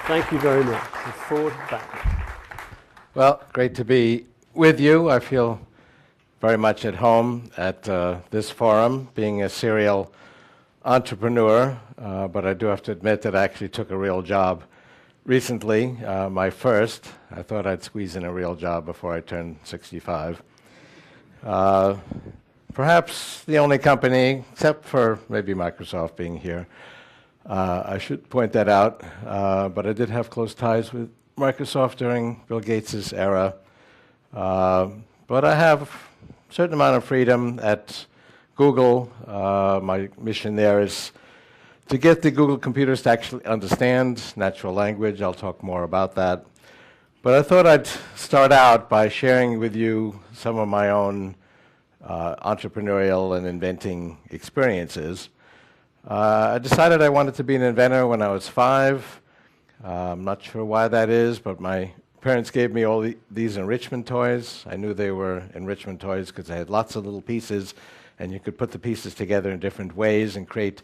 Thank you very much. And forward back. Well, great to be with you. I feel very much at home at this forum, being a serial entrepreneur, but I do have to admit that I actually took a real job recently, my first. I thought I'd squeeze in a real job before I turned 65. Perhaps the only company, except for maybe Microsoft being here, I should point that out, but I did have close ties with Microsoft during Bill Gates' era. But I have a certain amount of freedom at Google. My mission there is to get the Google computers to actually understand natural language. I'll talk more about that. But I thought I'd start out by sharing with you some of my own entrepreneurial and inventing experiences. I decided I wanted to be an inventor when I was 5. I'm not sure why that is, but my parents gave me all these enrichment toys. I knew they were enrichment toys because they had lots of little pieces, and you could put the pieces together in different ways and create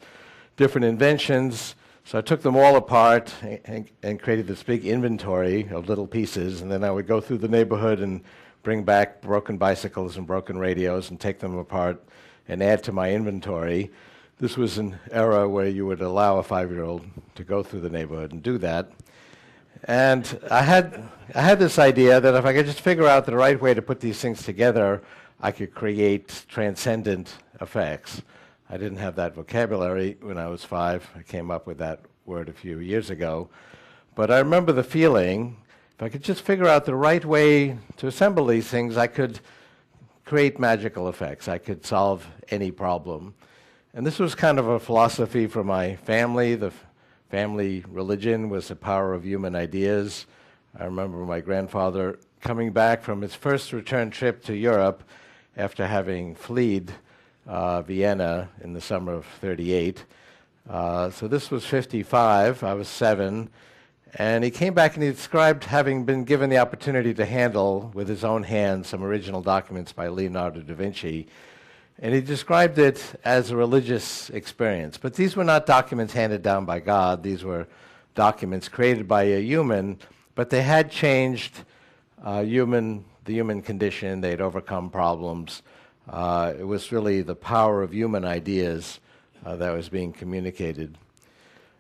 different inventions. So I took them all apart and created this big inventory of little pieces, and then I would go through the neighborhood and bring back broken bicycles and broken radios and take them apart and add to my inventory. This was an era where you would allow a 5-year-old to go through the neighborhood and do that. And I had this idea that if I could just figure out the right way to put these things together, I could create transcendent effects. I didn't have that vocabulary when I was 5. I came up with that word a few years ago. But I remember the feeling, if I could just figure out the right way to assemble these things, I could create magical effects. I could solve any problem. And this was kind of a philosophy for my family. The family religion was the power of human ideas. I remember my grandfather coming back from his first return trip to Europe after having fled Vienna in the summer of '38. So this was '55. I was 7. And he came back and he described having been given the opportunity to handle with his own hands some original documents by Leonardo da Vinci. And he described it as a religious experience. But these were not documents handed down by God. These were documents created by a human, but they had changed the human condition. They had overcome problems. It was really the power of human ideas that was being communicated.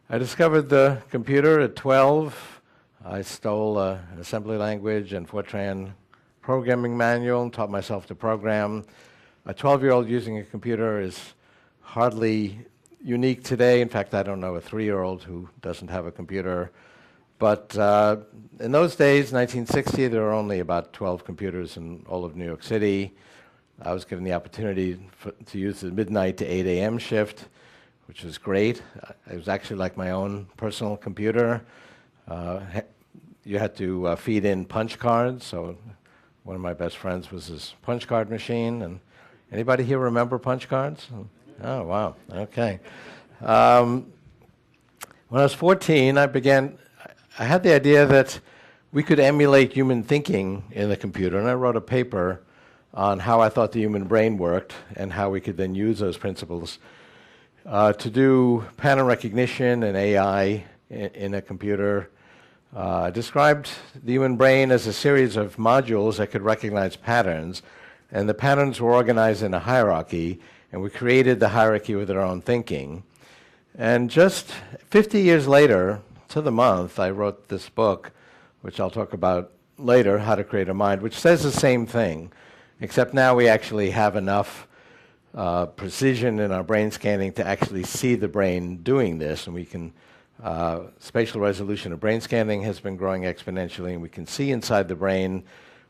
I discovered the computer at 12. I stole an assembly language and Fortran programming manual and taught myself to program. A 12-year-old using a computer is hardly unique today. In fact, I don't know a 3-year-old who doesn't have a computer. But in those days, 1960, there were only about 12 computers in all of New York City. I was given the opportunity to use the midnight to 8 a.m. shift, which was great. It was actually like my own personal computer. You had to feed in punch cards. So one of my best friends was his punch card machine. And anybody here remember punch cards? Oh, wow. Okay. When I was 14, I had the idea that we could emulate human thinking in the computer, and I wrote a paper on how I thought the human brain worked and how we could then use those principles to do pattern recognition and AI in a computer. I described the human brain as a series of modules that could recognize patterns, and the patterns were organized in a hierarchy, and we created the hierarchy with our own thinking. And just 50 years later, to the month, I wrote this book, which I'll talk about later, How to Create a Mind, which says the same thing, except now we actually have enough precision in our brain scanning to actually see the brain doing this, and we can, spatial resolution of brain scanning has been growing exponentially, and we can see inside the brain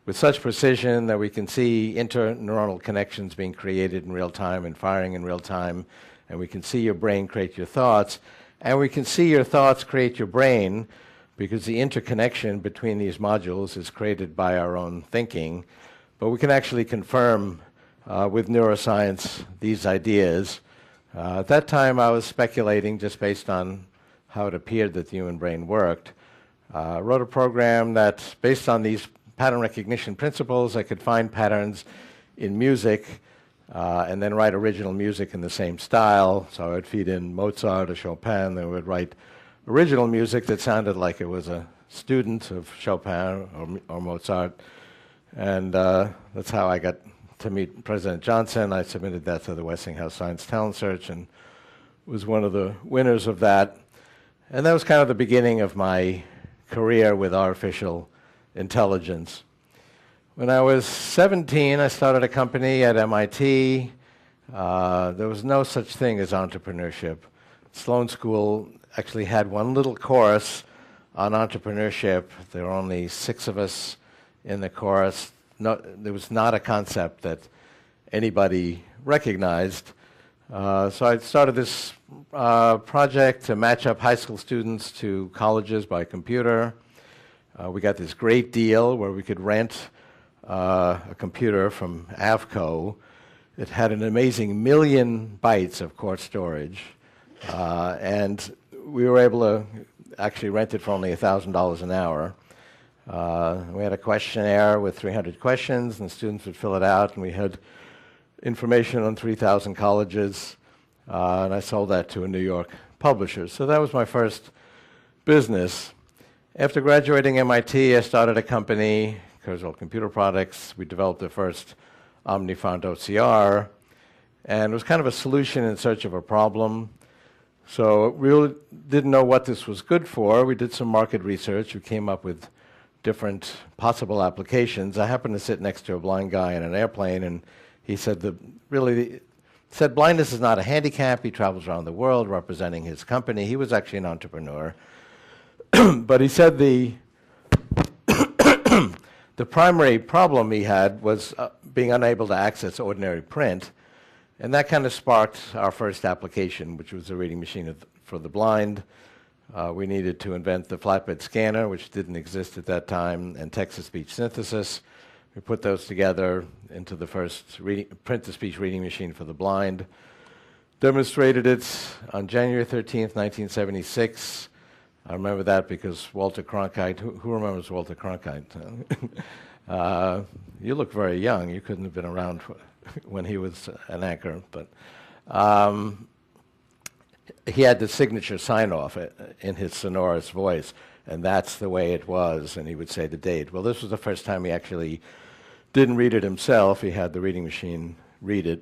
with such precision that we can see interneuronal connections being created in real time and firing in real time, and we can see your brain create your thoughts, and we can see your thoughts create your brain because the interconnection between these modules is created by our own thinking. But we can actually confirm with neuroscience these ideas. At that time, I was speculating just based on how it appeared that the human brain worked. I wrote a program that, based on these pattern recognition principles, I could find patterns in music and then write original music in the same style. So I would feed in Mozart or Chopin, then I would write original music that sounded like it was a student of Chopin or Mozart. And that's how I got to meet President Johnson. I submitted that to the Westinghouse Science Talent Search and was one of the winners of that. And that was kind of the beginning of my career with artificial intelligence. When I was 17, I started a company at MIT. There was no such thing as entrepreneurship. Sloan School actually had one little course on entrepreneurship. There were only 6 of us in the course. No, there was not a concept that anybody recognized. So I started this project to match up high school students to colleges by computer. We got this great deal where we could rent a computer from Avco. It had an amazing 1 million bytes of core storage. And we were able to actually rent it for only $1,000 an hour. We had a questionnaire with 300 questions, and the students would fill it out, and we had information on 3,000 colleges, and I sold that to a New York publisher. So that was my first business. After graduating MIT, I started a company, Kurzweil Computer Products. We developed the first OmniFont OCR, and it was kind of a solution in search of a problem. So we really didn't know what this was good for. We did some market research. We came up with different possible applications. I happened to sit next to a blind guy in an airplane, and he said blindness is not a handicap. He travels around the world representing his company. He was actually an entrepreneur. But he said the primary problem he had was being unable to access ordinary print. And that kind of sparked our first application, which was a reading machine for the blind. We needed to invent the flatbed scanner, which didn't exist at that time, and text-to-speech synthesis. We put those together into the first print-to-speech reading machine for the blind. Demonstrated it on January 13th, 1976. I remember that because Walter Cronkite, who remembers Walter Cronkite? You look very young. You couldn't have been around when he was an anchor, but he had the signature sign-off in his sonorous voice, and that's the way it was, and he would say the date. Well, this was the first time he actually didn't read it himself. He had the reading machine read it,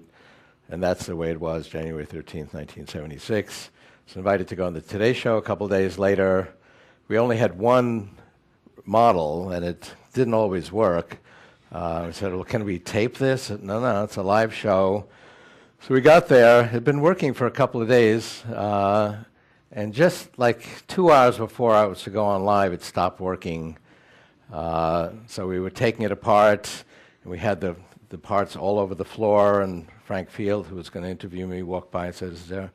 and that's the way it was, January 13th, 1976. I was invited to go on the Today Show a couple days later. We only had one model, and it didn't always work. I said, well, can we tape this? No, it's a live show. So we got there. It had been working for a couple of days, and just like 2 hours before I was to go on live, it stopped working. So we were taking it apart, and we had the parts all over the floor, and Frank Field, who was going to interview me, walked by and said, is there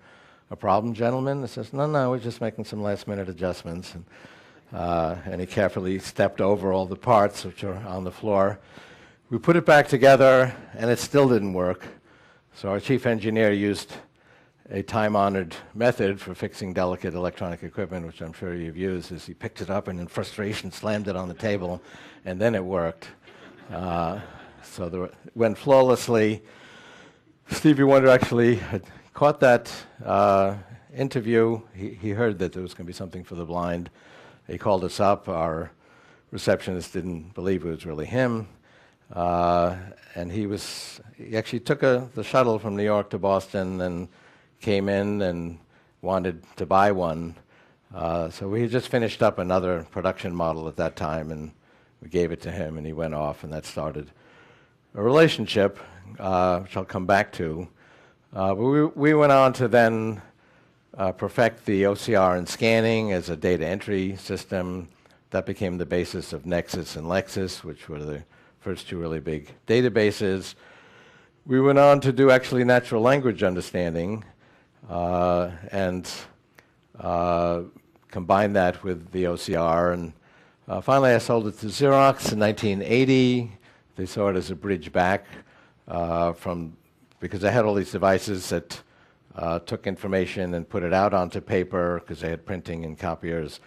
a problem, gentlemen? I says, no, we're just making some last-minute adjustments. And he carefully stepped over all the parts which are on the floor. We put it back together, and it still didn't work. So our chief engineer used a time-honored method for fixing delicate electronic equipment, which I'm sure you've used, is he picked it up and in frustration slammed it on the table, and then it worked. So it went flawlessly. Stevie Wonder actually had caught that interview. He heard that there was going to be something for the blind. He called us up. Our receptionist didn't believe it was really him. And he actually took the shuttle from New York to Boston and came in and wanted to buy one. So we had just finished up another production model at that time, and we gave it to him, and he went off, and that started a relationship, which I'll come back to. But we went on to then perfect the OCR and scanning as a data entry system. That became the basis of Nexus and Lexis, which were the first two really big databases. We went on to do actually natural language understanding and combine that with the OCR. And finally, I sold it to Xerox in 1980. They saw it as a bridge back because I had all these devices that took information and put it out onto paper because they had printing and copiers.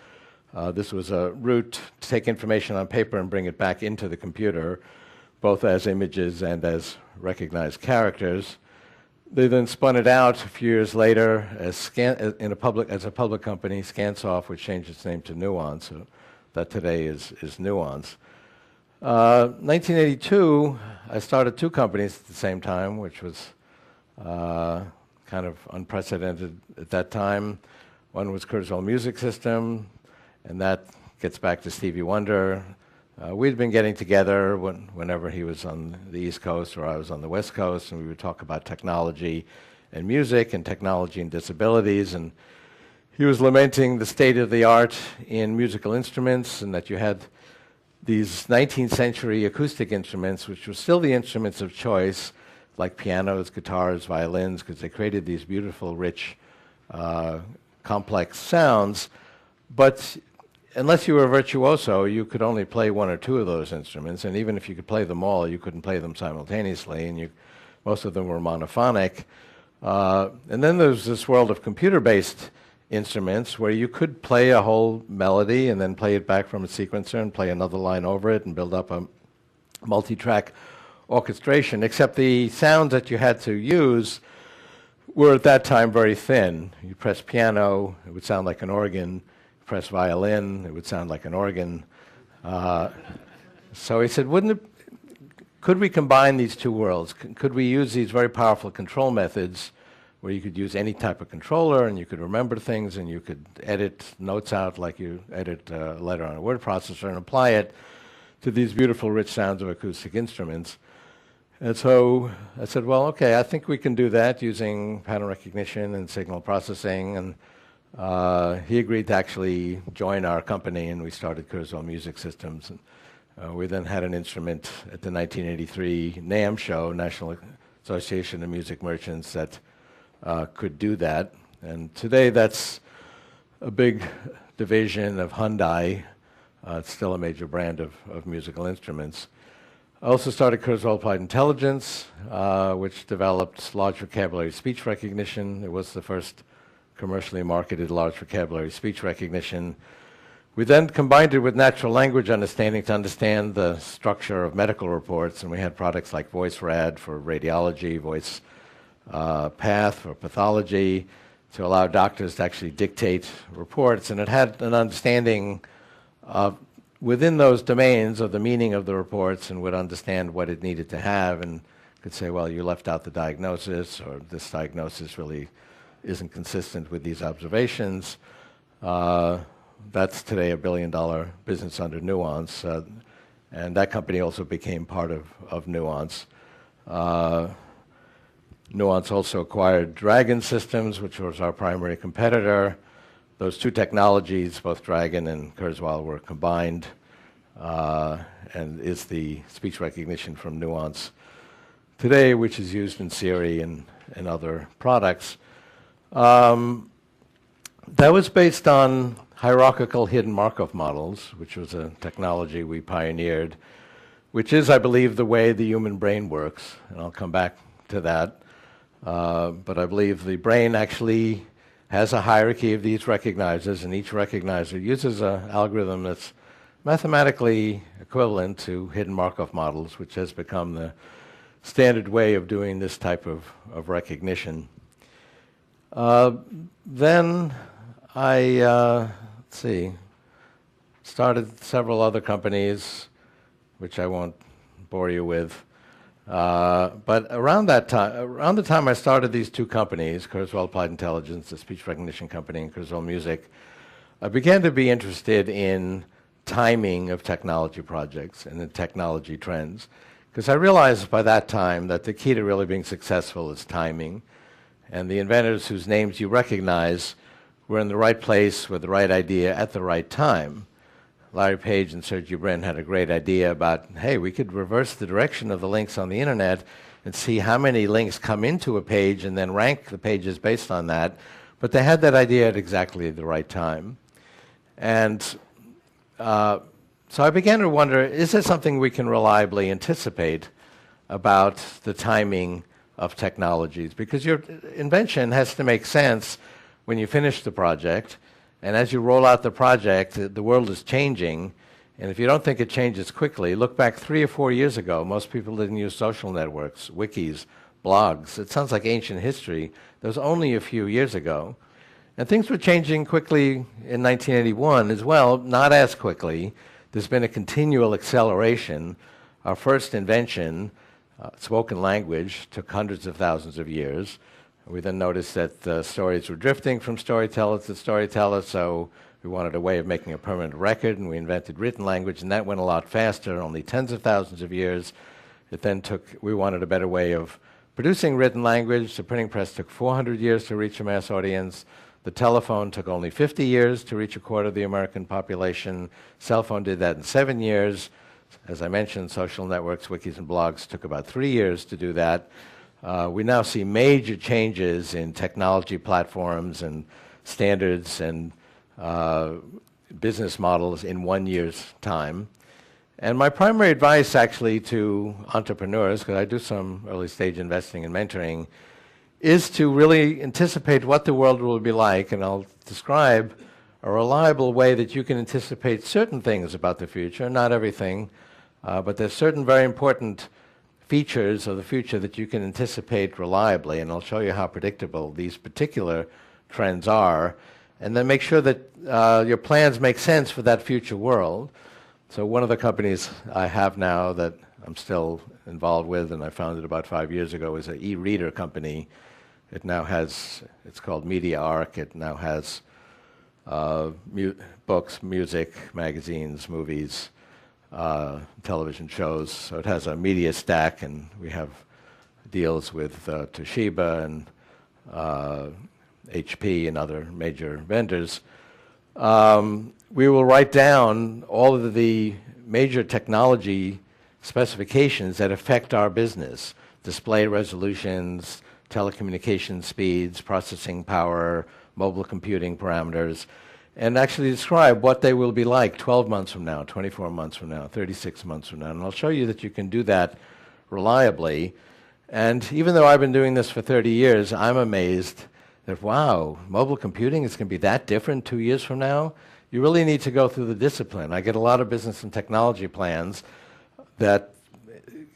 This was a route to take information on paper and bring it back into the computer, both as images and as recognized characters. They then spun it out a few years later as a public company, Scansoft, which changed its name to Nuance, so that today is Nuance. 1982, I started two companies at the same time, which was kind of unprecedented at that time. One was Kurzweil Music System, and that gets back to Stevie Wonder. We'd been getting together whenever he was on the East Coast or I was on the West Coast, and we would talk about technology and music and technology and disabilities. And he was lamenting the state of the art in musical instruments, and that you had these 19th century acoustic instruments, which were still the instruments of choice, like pianos, guitars, violins, because they created these beautiful, rich, complex sounds. But unless you were a virtuoso, you could only play one or two of those instruments, and even if you could play them all, you couldn't play them simultaneously, and most of them were monophonic. And then there's this world of computer-based instruments where you could play a whole melody and then play it back from a sequencer and play another line over it and build up a multi-track orchestration, except the sounds that you had to use were at that time very thin. You press piano, it would sound like an organ. Press violin, it would sound like an organ. So he said, could we combine these two worlds? Could we use these very powerful control methods where you could use any type of controller and you could remember things and you could edit notes out like you edit a letter on a word processor and apply it to these beautiful rich sounds of acoustic instruments? And so I said, well, okay, I think we can do that using pattern recognition and signal processing. And he agreed to actually join our company, and we started Kurzweil Music Systems. And we then had an instrument at the 1983 NAMM show, National Association of Music Merchants, that could do that. And today that's a big division of Hyundai. It's still a major brand of musical instruments. I also started Kurzweil Applied Intelligence, which developed large vocabulary speech recognition. It was the first commercially marketed large vocabulary speech recognition. We then combined it with natural language understanding to understand the structure of medical reports, and we had products like VoiceRad for radiology, Voice Path for pathology, to allow doctors to actually dictate reports, and it had an understanding of within those domains of the meaning of the reports and would understand what it needed to have and could say, well, you left out the diagnosis, or this diagnosis really isn't consistent with these observations. That's today $1 billion business under Nuance, and that company also became part of Nuance. Nuance also acquired Dragon Systems, which was our primary competitor. Those two technologies, both Dragon and Kurzweil, were combined, and is the speech recognition from Nuance today, which is used in Siri and other products. That was based on hierarchical hidden Markov models, which was a technology we pioneered, which is, I believe, the way the human brain works, and I'll come back to that. But I believe the brain actually has a hierarchy of these recognizers, and each recognizer uses an algorithm that's mathematically equivalent to hidden Markov models, which has become the standard way of doing this type of recognition. Then I, started several other companies, which I won't bore you with. But around the time I started these two companies, Kurzweil Applied Intelligence, the speech recognition company, and Kurzweil Music, I began to be interested in timing of technology projects and the technology trends. Because I realized by that time that the key to really being successful is timing. And the inventors whose names you recognize were in the right place with the right idea at the right time. Larry Page and Sergey Brin had a great idea about, hey, we could reverse the direction of the links on the internet and see how many links come into a page and then rank the pages based on that. But they had that idea at exactly the right time. And so I began to wonder, is there something we can reliably anticipate about the timing of technologies? Because your invention has to make sense when you finish the project. And as you roll out the project, the world is changing. And if you don't think it changes quickly, look back 3 or 4 years ago. Most people didn't use social networks, wikis, blogs. It sounds like ancient history. That was only a few years ago. And things were changing quickly in 1981 as well, not as quickly. There's been a continual acceleration. Our first invention, spoken language, took hundreds of thousands of years. We then noticed that stories were drifting from storyteller to storyteller, so we wanted a way of making a permanent record, and we invented written language, and that went a lot faster, only tens of thousands of years. We wanted a better way of producing written language. The printing press took 400 years to reach a mass audience. The telephone took only 50 years to reach a quarter of the American population. Cell phone did that in 7 years. As I mentioned, social networks, wikis, and blogs took about 3 years to do that. We now see major changes in technology platforms and standards and business models in 1 year's time. And my primary advice actually to entrepreneurs, because I do some early stage investing and mentoring, is to really anticipate what the world will be like, and I'll describe a reliable way that you can anticipate certain things about the future, not everything, but there's certain very important features of the future that you can anticipate reliably, and I'll show you how predictable these particular trends are, and then make sure that your plans make sense for that future world. So one of the companies I have now that I'm still involved with, and I founded about 5 years ago, is an e-reader company. It now has, it's called MediaArc. It now has books, music, magazines, movies, television shows. So it has a media stack, and we have deals with Toshiba and HP and other major vendors. We will write down all of the major technology specifications that affect our business: display resolutions, telecommunication speeds, processing power, mobile computing parameters, and actually describe what they will be like 12 months from now, 24 months from now, 36 months from now. And I'll show you that you can do that reliably. And even though I've been doing this for 30 years, I'm amazed that, wow, mobile computing is going to be that different 2 years from now? You really need to go through the discipline. I get a lot of business and technology plans that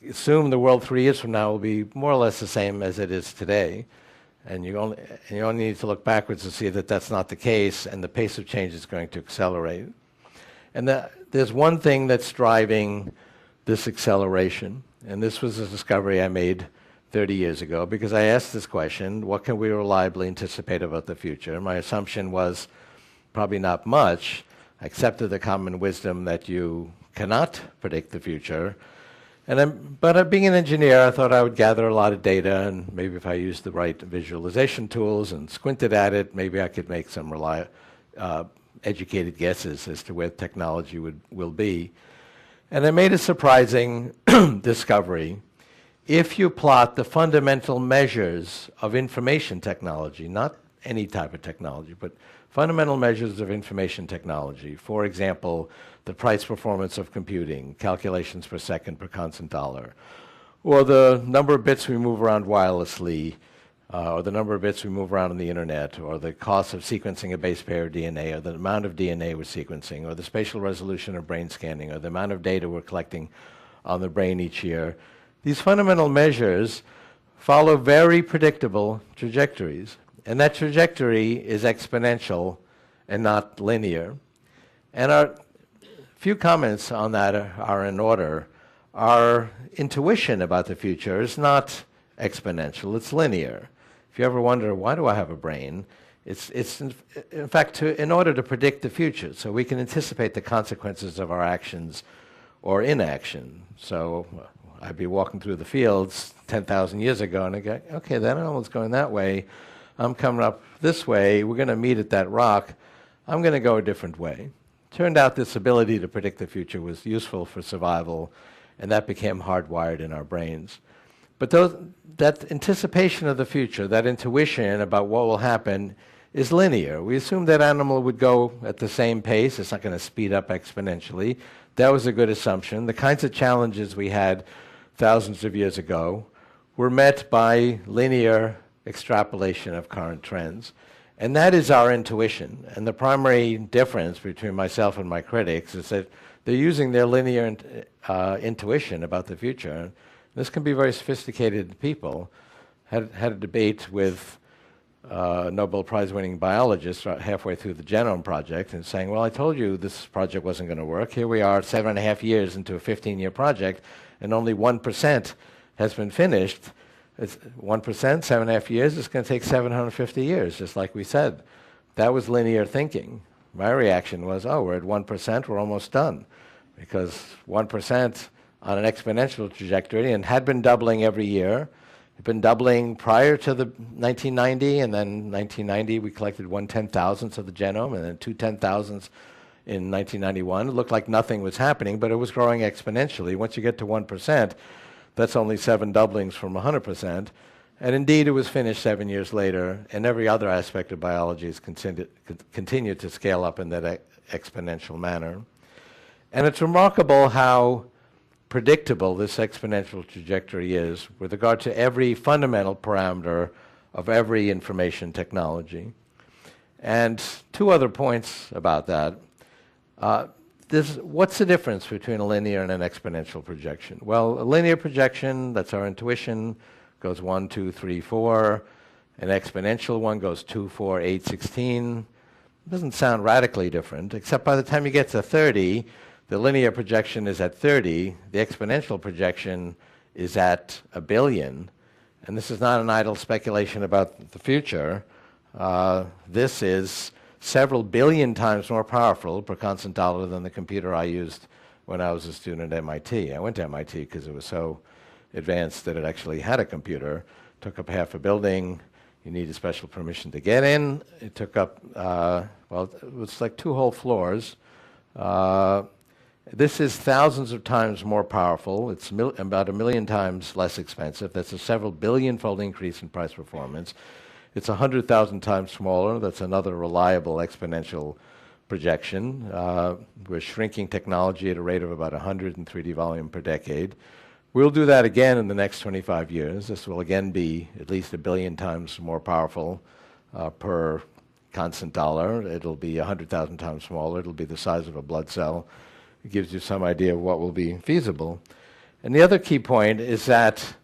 assume the world 3 years from now will be more or less the same as it is today. And you only need to look backwards to see that that's not the case, and the pace of change is going to accelerate. And there's one thing that's driving this acceleration, and this was a discovery I made 30 years ago, because I asked this question: what can we reliably anticipate about the future? My assumption was probably not much. I accepted the common wisdom that you cannot predict the future. But being an engineer, I thought I would gather a lot of data, and maybe if I used the right visualization tools and squinted at it, maybe I could make some educated guesses as to where technology will be. And I made a surprising discovery. If you plot the fundamental measures of information technology, not any type of technology, but fundamental measures of information technology, for example, the price performance of computing, calculations per second per constant dollar, or the number of bits we move around wirelessly, or the number of bits we move around on the internet, or the cost of sequencing a base pair of DNA, or the amount of DNA we're sequencing, or the spatial resolution of brain scanning, or the amount of data we're collecting on the brain each year. These fundamental measures follow very predictable trajectories, and that trajectory is exponential and not linear. And our few comments on that are in order. Our intuition about the future is not exponential, it's linear. If you ever wonder, why do I have a brain? It's in fact, in order to predict the future, so we can anticipate the consequences of our actions or inaction. So I'd be walking through the fields 10,000 years ago, and I go, okay, that animal's going that way. I'm coming up this way. We're going to meet at that rock. I'm going to go a different way. Turned out this ability to predict the future was useful for survival, and that became hardwired in our brains. But that anticipation of the future, that intuition about what will happen, is linear. We assumed that animal would go at the same pace. It's not going to speed up exponentially. That was a good assumption. The kinds of challenges we had thousands of years ago were met by linear extrapolation of current trends. And that is our intuition. And the primary difference between myself and my critics is that they're using their linear intuition about the future. This can be very sophisticated people, had a debate with Nobel Prize-winning biologist halfway through the Genome Project and saying, well, I told you this project wasn't going to work. Here we are 7.5 years into a 15-year project, and only 1% has been finished. It's 1%, 7.5 years, it's going to take 750 years, just like we said. That was linear thinking. My reaction was, oh, we're at 1%, we're almost done. Because 1% on an exponential trajectory, and had been doubling every year. Had been doubling prior to the 1990, and then 1990 we collected 1/10,000th of the genome, and then 2/10,000ths in 1991. It looked like nothing was happening, but it was growing exponentially. Once you get to 1%, that's only 7 doublings from 100%. And indeed, it was finished 7 years later, and every other aspect of biology has continued to scale up in that exponential manner. And it's remarkable how predictable this exponential trajectory is with regard to every fundamental parameter of every information technology. And 2 other points about that. What's the difference between a linear and an exponential projection? Well, a linear projection, that's our intuition, goes 1, 2, 3, 4. An exponential one goes 2, 4, 8, 16. It doesn't sound radically different, except by the time you get to 30, the linear projection is at 30, the exponential projection is at 1 billion. And this is not an idle speculation about the future. This is several billion times more powerful per constant dollar than the computer I used when I was a student at MIT. I went to MIT because it was so advanced that it actually had a computer. Took up half a building. You needed special permission to get in. It took up, well, it was like 2 whole floors. This is thousands of times more powerful. It's about 1 million times less expensive. That's a several billion-fold increase in price performance. It's 100,000 times smaller. That's another reliable exponential projection. We're shrinking technology at a rate of about 100 in 3D volume per decade. We'll do that again in the next 25 years. This will again be at least 1 billion times more powerful per constant dollar. It'll be 100,000 times smaller. It'll be the size of a blood cell. It gives you some idea of what will be feasible. And the other key point is that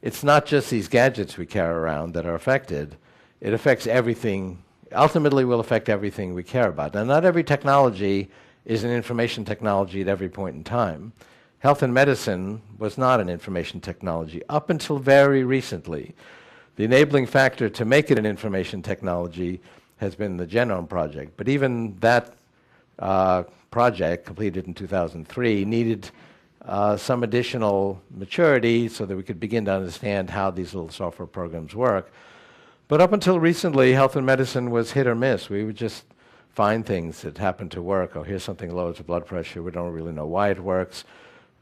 it's not just these gadgets we carry around that are affected. It affects everything. Ultimately, will affect everything we care about. Now, not every technology is an information technology at every point in time. Health and medicine was not an information technology up until very recently. The enabling factor to make it an information technology has been the Genome Project. But even that project, completed in 2003, needed some additional maturity so that we could begin to understand how these little software programs work. But up until recently, health and medicine was hit or miss. We would just find things that happened to work. Oh, here's something lowers the blood pressure. We don't really know why it works.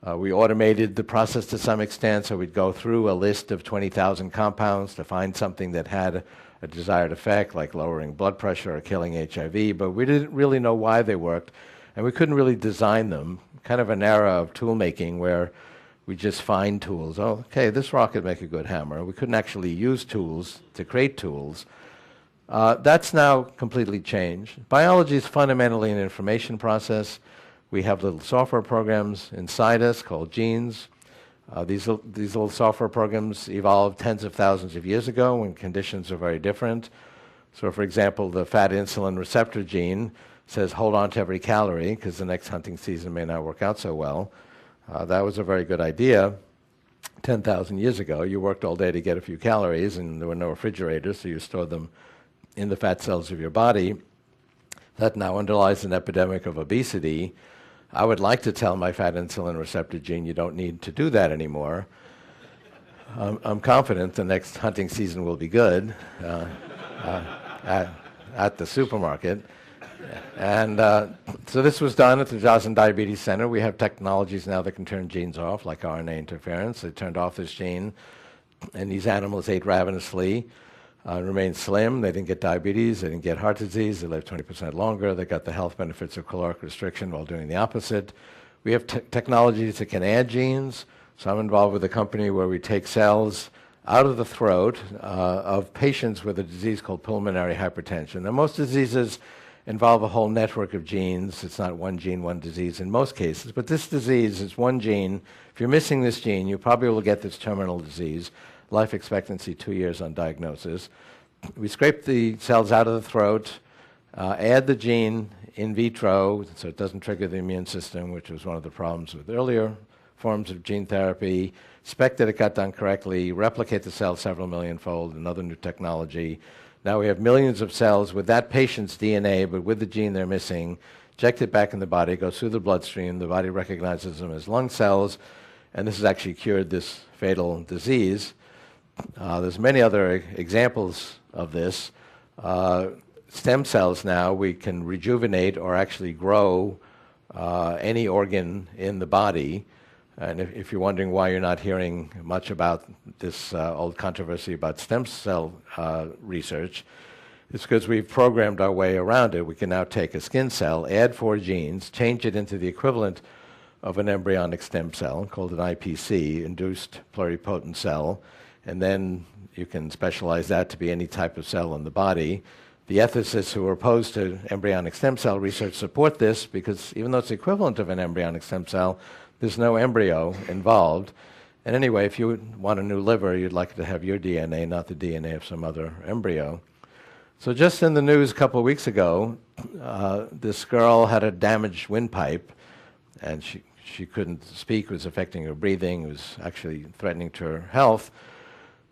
We automated the process to some extent, so we'd go through a list of 20,000 compounds to find something that had a desired effect, like lowering blood pressure or killing HIV, but we didn't really know why they worked, and we couldn't really design them. Kind of an era of tool making where we just find tools. Oh, okay, this rock could make a good hammer. We couldn't actually use tools to create tools. That's now completely changed. Biology is fundamentally an information process. We have little software programs inside us called genes. These little software programs evolved tens of thousands of years ago when conditions are very different. So, for example, the fat insulin receptor gene says hold on to every calorie because the next hunting season may not work out so well. That was a very good idea 10,000 years ago. You worked all day to get a few calories, and there were no refrigerators, so you stored them in the fat cells of your body. That now underlies an epidemic of obesity. I would like to tell my fat insulin receptor gene you don't need to do that anymore. I'm confident the next hunting season will be good at the supermarket. And so this was done at the Joslin Diabetes Center. We have technologies now that can turn genes off, like RNA interference. They turned off this gene, and these animals ate ravenously, remained slim. They didn't get diabetes. They didn't get heart disease. They lived 20% longer. They got the health benefits of caloric restriction while doing the opposite. We have technologies that can add genes. So I'm involved with a company where we take cells out of the throat of patients with a disease called pulmonary hypertension. Now, most diseases involve a whole network of genes. It's not one gene, one disease in most cases, but this disease is one gene. If you're missing this gene, you probably will get this terminal disease, life expectancy 2 years on diagnosis. We scrape the cells out of the throat, add the gene in vitro so it doesn't trigger the immune system, which was one of the problems with earlier forms of gene therapy, expect that it got done correctly, replicate the cell several millionfold, another new technology. Now we have millions of cells with that patient's DNA, but with the gene they're missing, inject it back in the body, goes through the bloodstream, the body recognizes them as lung cells, and this has actually cured this fatal disease. There's many other examples of this. Stem cells now, we can rejuvenate or actually grow any organ in the body. And if you're wondering why you're not hearing much about this old controversy about stem cell research, it's because we've programmed our way around it. We can now take a skin cell, add 4 genes, change it into the equivalent of an embryonic stem cell called an IPC, induced pluripotent cell, and then you can specialize that to be any type of cell in the body. The ethicists who are opposed to embryonic stem cell research support this because even though it's equivalent of an embryonic stem cell, there's no embryo involved. And anyway, if you want a new liver, you'd like it to have your DNA, not the DNA of some other embryo. So just in the news a couple of weeks ago, this girl had a damaged windpipe, and she couldn't speak, it was affecting her breathing, it was actually threatening to her health.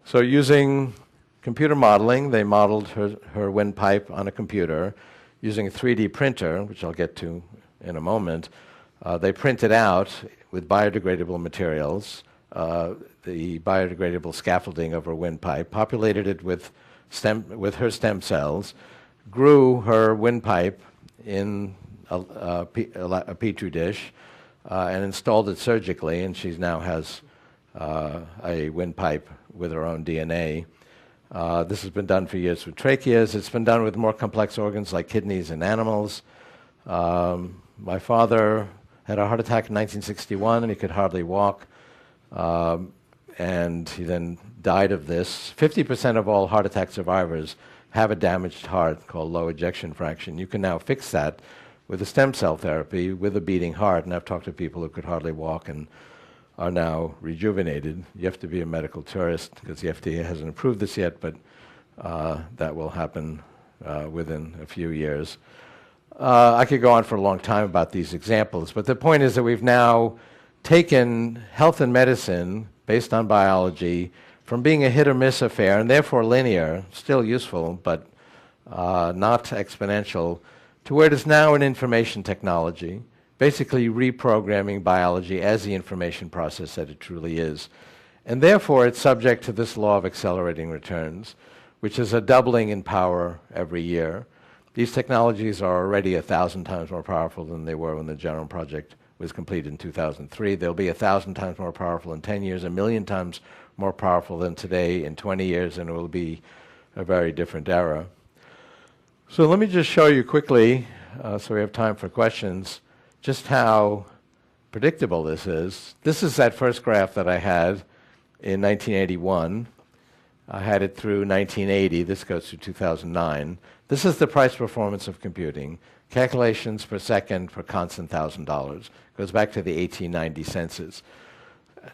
So using computer modeling, they modeled her windpipe on a computer using a 3D printer, which I'll get to in a moment. They printed out with biodegradable materials the biodegradable scaffolding of her windpipe, populated it with her stem cells, grew her windpipe in a petri dish, and installed it surgically, and she now has a windpipe with her own DNA. This has been done for years with tracheas. It's been done with more complex organs like kidneys in animals. My father had a heart attack in 1961, and he could hardly walk, and he then died of this. 50% of all heart attack survivors have a damaged heart called low ejection fraction. You can now fix that with a stem cell therapy with a beating heart, and I've talked to people who could hardly walk and are now rejuvenated. You have to be a medical tourist because the FDA hasn't approved this yet, but that will happen within a few years. I could go on for a long time about these examples, but the point is that we've now taken health and medicine based on biology from being a hit or miss affair, and therefore linear, still useful, but not exponential, to where it is now an information technology, basically reprogramming biology as the information process that it truly is. And therefore, it's subject to this law of accelerating returns, which is a doubling in power every year. These technologies are already 1,000 times more powerful than they were when the Genome Project was completed in 2003. They'll be 1,000 times more powerful in 10 years, 1,000,000 times more powerful than today in 20 years, and it will be a very different era. So let me just show you quickly, so we have time for questions, just how predictable this is. This is that first graph that I had in 1981. I had it through 1980. This goes through 2009. This is the price performance of computing. Calculations per second for constant $1,000. Goes back to the 1890 census.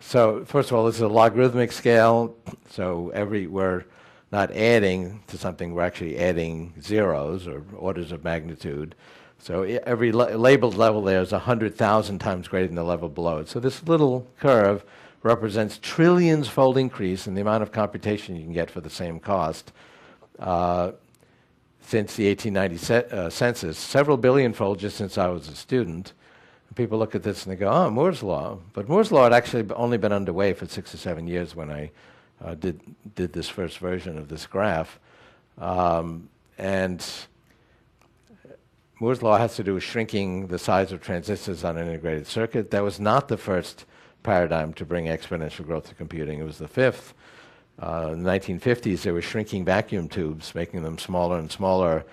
So first of all, this is a logarithmic scale. So we're not adding to something, we're actually adding zeros or orders of magnitude. So every labeled level there is 100,000 times greater than the level below it. So this little curve represents trillions-fold increase in the amount of computation you can get for the same cost since the 1890 census, several billion-fold just since I was a student. People look at this and they go, oh, Moore's Law. But Moore's Law had actually only been underway for 6 or 7 years when I did this first version of this graph. And Moore's Law has to do with shrinking the size of transistors on an integrated circuit. That was not the first paradigm to bring exponential growth to computing. It was the fifth. In the 1950s, they were shrinking vacuum tubes, making them smaller and smaller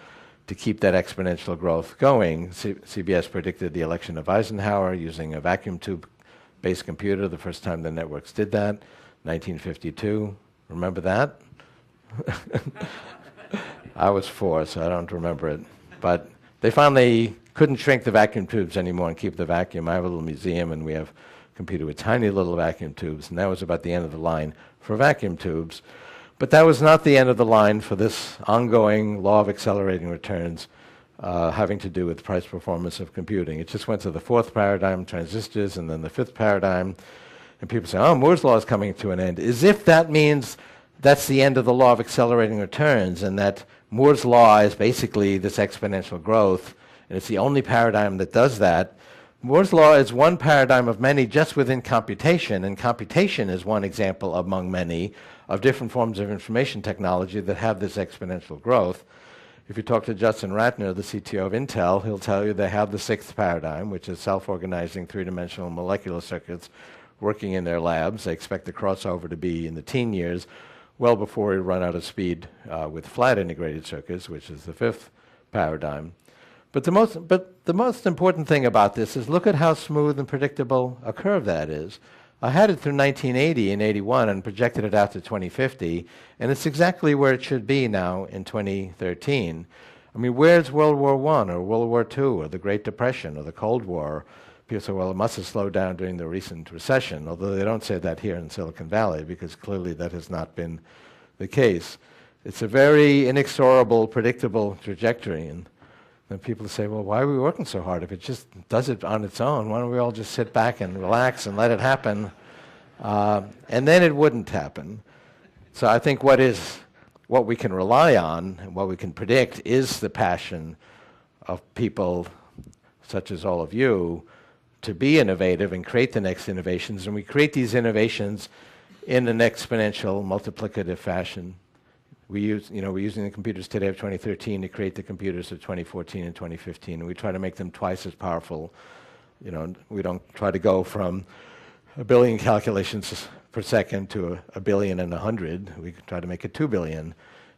to keep that exponential growth going. CBS predicted the election of Eisenhower using a vacuum tube-based computer, the first time the networks did that, 1952. Remember that? I was 4, so I don't remember it. But they finally couldn't shrink the vacuum tubes anymore and keep the vacuum. I have a little museum, and we have computer with tiny little vacuum tubes, and that was about the end of the line for vacuum tubes. But that was not the end of the line for this ongoing law of accelerating returns having to do with price performance of computing. It just went to the fourth paradigm, transistors, and then the fifth paradigm. And people say, oh, Moore's law is coming to an end, as if that means that's the end of the law of accelerating returns, and that Moore's law is basically this exponential growth, and it's the only paradigm that does that. Moore's law is one paradigm of many just within computation, and computation is one example among many of different forms of information technology that have this exponential growth. If you talk to Judson Ratner, the CTO of Intel, he'll tell you they have the sixth paradigm, which is self-organizing three-dimensional molecular circuits working in their labs. They expect the crossover to be in the teen years, well before we run out of speed with flat integrated circuits, which is the fifth paradigm. But the most important thing about this is look at how smooth and predictable a curve that is. I had it through 1980 and 81 and projected it out to 2050, and it's exactly where it should be now in 2013. I mean, where's World War I or World War II or the Great Depression or the Cold War? People say, well, it must have slowed down during the recent recession, although they don't say that here in Silicon Valley, because clearly that has not been the case. It's a very inexorable, predictable trajectory. And then people say, well, why are we working so hard? If it just does it on its own, why don't we all just sit back and relax and let it happen? And then it wouldn't happen. So I think what we can rely on and what we can predict is the passion of people such as all of you to be innovative and create the next innovations. And we create these innovations in an exponential, multiplicative fashion. We're using the computers today of 2013 to create the computers of 2014 and 2015, and we try to make them twice as powerful. We don't try to go from 1 billion calculations per second to 1 billion and 100. We try to make it 2 billion,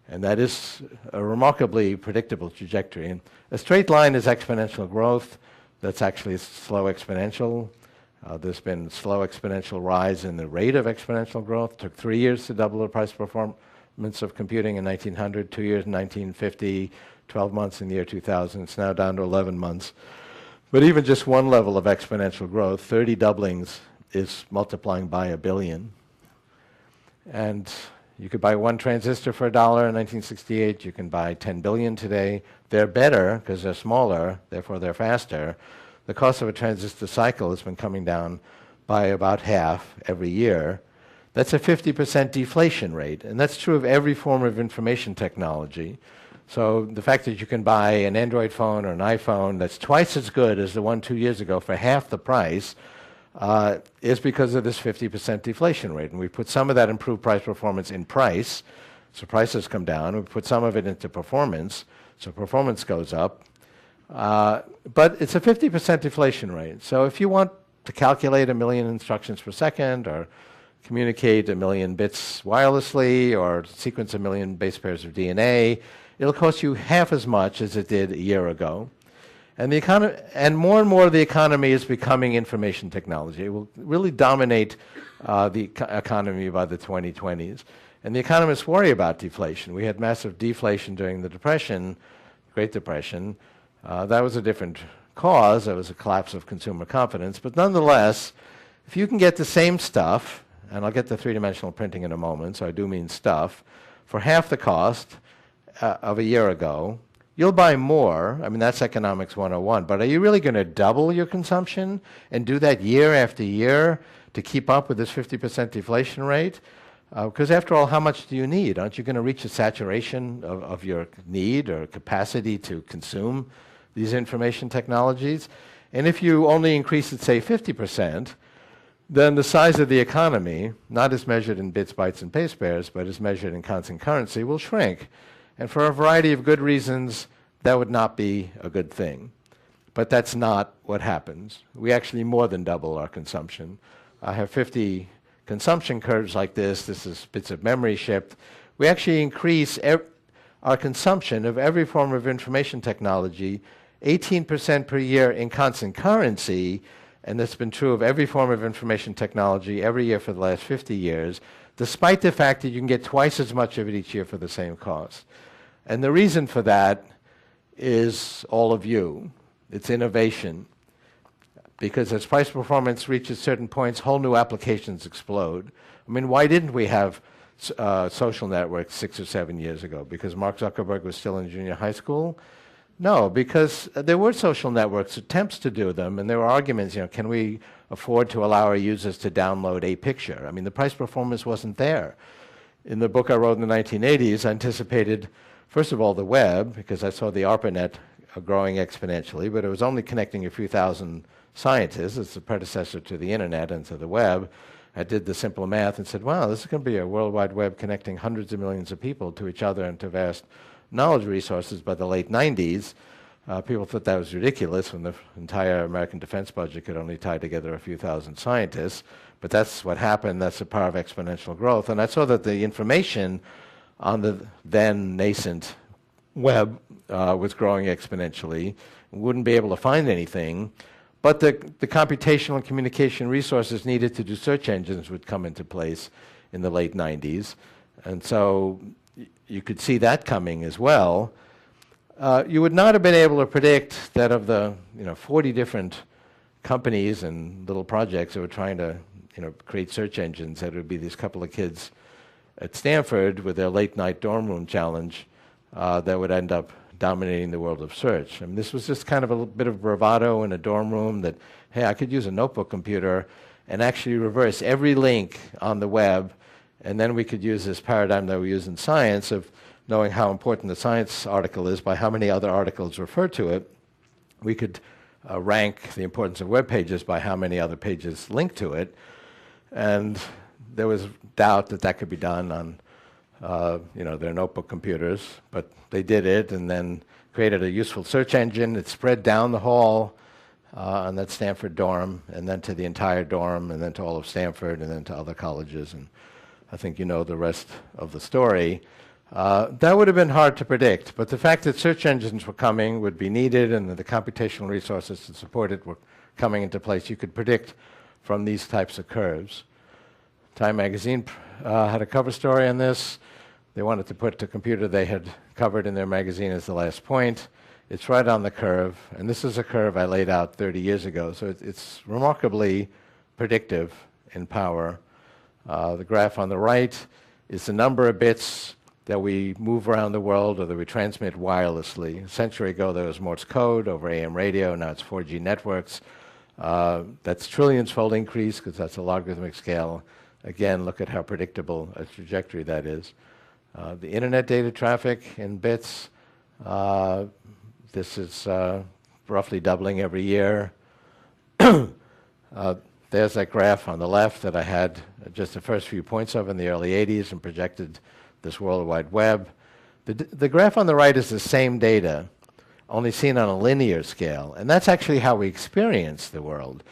and that is a remarkably predictable trajectory. And a straight line is exponential growth. That's actually slow exponential. There's been slow exponential rise in the rate of exponential growth. It took 3 years to double the price performance of computing in 1900, 2 years in 1950, 12 months in the year 2000. It's now down to 11 months. But even just one level of exponential growth, 30 doublings, is multiplying by 1 billion. And you could buy one transistor for $1 in 1968. You can buy 10 billion today. They're better because they're smaller, therefore they're faster. The cost of a transistor cycle has been coming down by about half every year. That's a 50% deflation rate, and that's true of every form of information technology. So the fact that you can buy an Android phone or an iPhone that's twice as good as the one 2 years ago for half the price is because of this 50% deflation rate. And we put some of that improved price performance in price, so prices come down. We put some of it into performance, so performance goes up. But it's a 50% deflation rate. So if you want to calculate 1 million instructions per second, or communicate 1 million bits wirelessly, or sequence 1 million base pairs of DNA, it'll cost you half as much as it did a year ago. And more the economy is becoming information technology. It will really dominate the economy by the 2020s. And the economists worry about deflation. We had massive deflation during the Depression, Great Depression. That was a different cause. That was a collapse of consumer confidence. But nonetheless, if you can get the same stuff, and I'll get to three-dimensional printing in a moment, so I do mean stuff, for half the cost of a year ago, you'll buy more. I mean, that's economics 101. But are you really going to double your consumption and do that year after year to keep up with this 50% deflation rate? Because after all, how much do you need? Aren't you going to reach a saturation of your need or capacity to consume these information technologies? And if you only increase it, say, 50%, then the size of the economy, not as measured in bits, bytes, and base pairs, but as measured in constant currency, will shrink. And for a variety of good reasons, that would not be a good thing. But that's not what happens. We actually more than double our consumption. I have 50 consumption curves like this. This is bits of memory shipped. We actually increase our consumption of every form of information technology 18% per year in constant currency, and that's been true of every form of information technology every year for the last 50 years, despite the fact that you can get twice as much of it each year for the same cost. And the reason for that is all of you. It's innovation. because as price performance reaches certain points, whole new applications explode. I mean, why didn't we have social networks 6 or 7 years ago? Because Mark Zuckerberg was still in junior high school? No, because there were social networks, attempts to do them, and there were arguments, can we afford to allow our users to download a picture? I mean, the price performance wasn't there. In the book I wrote in the 1980s, I anticipated, first of all, the web, because I saw the ARPANET growing exponentially, but it was only connecting a few thousand scientists. It's the predecessor to the internet and to the web. I did the simple math and said, wow, this is going to be a World Wide Web connecting hundreds of millions of people to each other and to vast knowledge resources. By the late 90s, people thought that was ridiculous when the entire American defense budget could only tie together a few thousand scientists. But that's what happened. That's the power of exponential growth. And I saw that the information on the then nascent web was growing exponentially. Wouldn't be able to find anything. But the computational and communication resources needed to do search engines would come into place in the late 90s. And so you could see that coming as well. You would not have been able to predict that of the 40 different companies and little projects that were trying to create search engines, that it would be these couple of kids at Stanford with their late night dorm room challenge that would end up dominating the world of search. I mean, this was just kind of a bit of bravado in a dorm room that, hey, I could use a notebook computer and actually reverse every link on the web, and then we could use this paradigm that we use in science of knowing how important the science article is by how many other articles refer to it. We could rank the importance of web pages by how many other pages link to it, and there was doubt that that could be done on their notebook computers, but they did it and then created a useful search engine. It spread down the hall on that Stanford dorm, and then to the entire dorm, and then to all of Stanford, and then to other colleges, and I think you know the rest of the story. That would have been hard to predict, but the fact that search engines were coming, would be needed, and that the computational resources to support it were coming into place, you could predict from these types of curves. Time magazine had a cover story on this. They wanted to put the computer they had covered in their magazine as the last point. It's right on the curve, and this is a curve I laid out 30 years ago, so it's remarkably predictive in power. The graph on the right is the number of bits that we move around the world or that we transmit wirelessly. A century ago, there was Morse code over AM radio. Now it's 4G networks. That's trillions-fold increase because that's a logarithmic scale. Again, look at how predictable a trajectory that is. The internet data traffic in bits, this is roughly doubling every year. There's that graph on the left that I had just the first few points of in the early 80s and projected this World Wide Web. The graph on the right is the same data, only seen on a linear scale. And that's actually how we experience the world.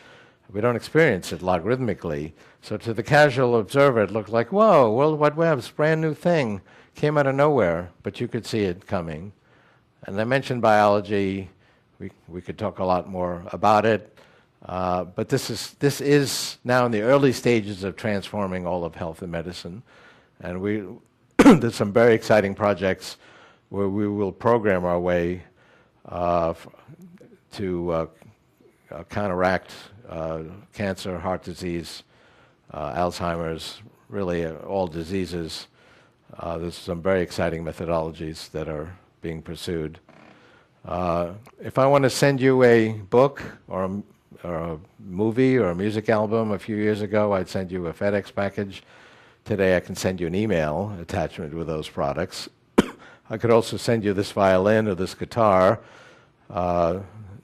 We don't experience it logarithmically. So to the casual observer, it looked like, whoa, World Wide Web's brand new thing, came out of nowhere, but you could see it coming. And I mentioned biology. We could talk a lot more about it. But this is now in the early stages of transforming all of health and medicine. And there's some very exciting projects where we will program our way to counteract cancer, heart disease, Alzheimer's, really all diseases. There's some very exciting methodologies that are being pursued. If I want to send you a book or a movie or a music album a few years ago, I'd send you a FedEx package. Today I can send you an email attachment with those products. I could also send you this violin or this guitar.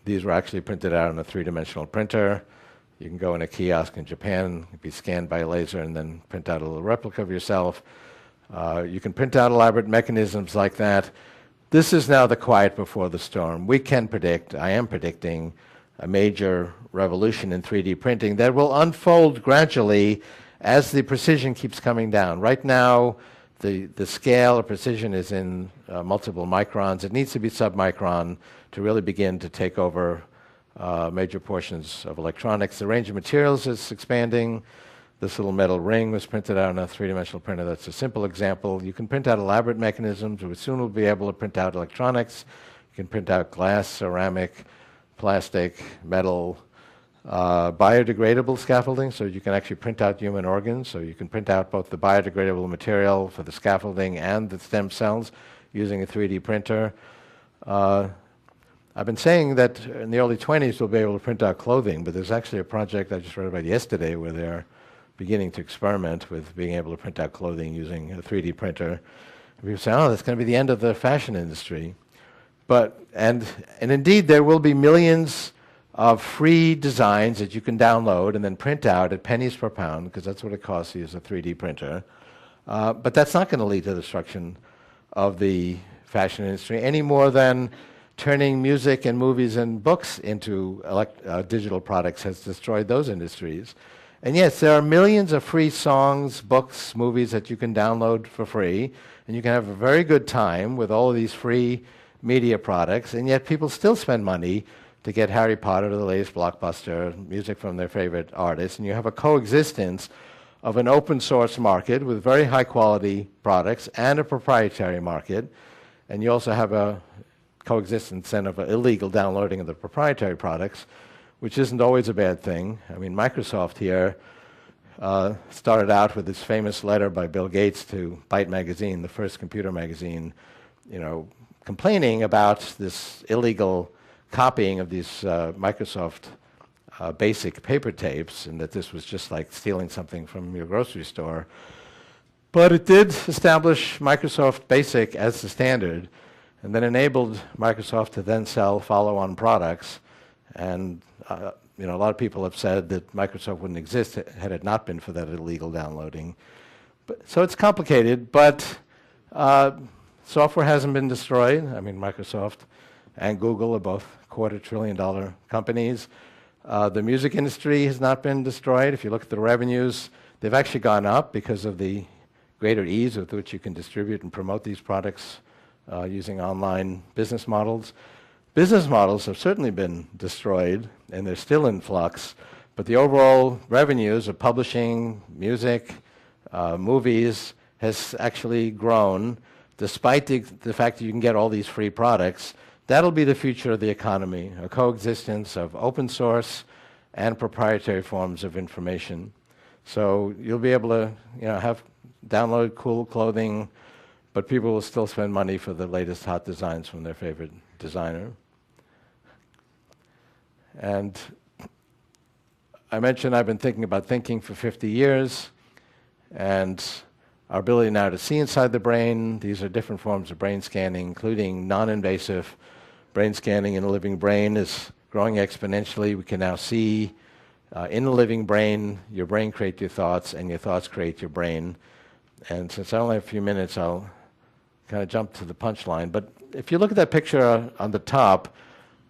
These were actually printed out on a three-dimensional printer. You can go in a kiosk in Japan, be scanned by a laser, and then print out a little replica of yourself. You can print out elaborate mechanisms like that. This is now the quiet before the storm. We can predict, I am predicting, a major revolution in 3D printing that will unfold gradually as the precision keeps coming down. Right now, the scale of precision is in multiple microns. It needs to be submicron to really begin to take over major portions of electronics. The range of materials is expanding. This little metal ring was printed out on a three-dimensional printer. That's a simple example. You can print out elaborate mechanisms. We soon will be able to print out electronics. You can print out glass, ceramic, plastic, metal, biodegradable scaffolding, so you can actually print out human organs. So you can print out both the biodegradable material for the scaffolding and the stem cells using a 3D printer. I've been saying that in the early 20s we'll be able to print out clothing, but there's actually a project I just read about yesterday where they're beginning to experiment with being able to print out clothing using a 3D printer. And people say, oh, that's going to be the end of the fashion industry. And indeed, there will be millions of free designs that you can download and then print out at pennies per pound, because that's what it costs to use a 3D printer. But that's not going to lead to the destruction of the fashion industry any more than turning music and movies and books into digital products has destroyed those industries. And yes, there are millions of free songs, books, movies that you can download for free, and you can have a very good time with all of these free media products, and yet people still spend money to get Harry Potter or the latest blockbuster, music from their favorite artists, and you have a coexistence of an open source market with very high quality products and a proprietary market, and you also have a coexistence then of illegal downloading of the proprietary products, which isn't always a bad thing. I mean, Microsoft here started out with this famous letter by Bill Gates to Byte magazine, the first computer magazine, complaining about this illegal copying of these Microsoft basic paper tapes, and that this was just like stealing something from your grocery store. But it did establish Microsoft Basic as the standard, and then enabled Microsoft to then sell follow-on products. And a lot of people have said that Microsoft wouldn't exist had it not been for that illegal downloading. So it's complicated, but software hasn't been destroyed. I mean, Microsoft and Google are both $250 billion companies. The music industry has not been destroyed. If you look at the revenues, they've actually gone up because of the greater ease with which you can distribute and promote these products using online business models. Business models have certainly been destroyed, and they're still in flux, but the overall revenues of publishing, music, movies has actually grown, despite the fact that you can get all these free products. That'll be the future of the economy, a coexistence of open source and proprietary forms of information. So you'll be able to have download cool clothing, but people will still spend money for the latest hot designs from their favorite designer. And I mentioned I've been thinking about thinking for 50 years, and our ability now to see inside the brain. These are different forms of brain scanning, including non-invasive brain scanning in the living brain is growing exponentially. We can now see in the living brain, your brain creates your thoughts, and your thoughts create your brain. And since I only have a few minutes, I'll kind of jump to the punchline. But if you look at that picture on the top,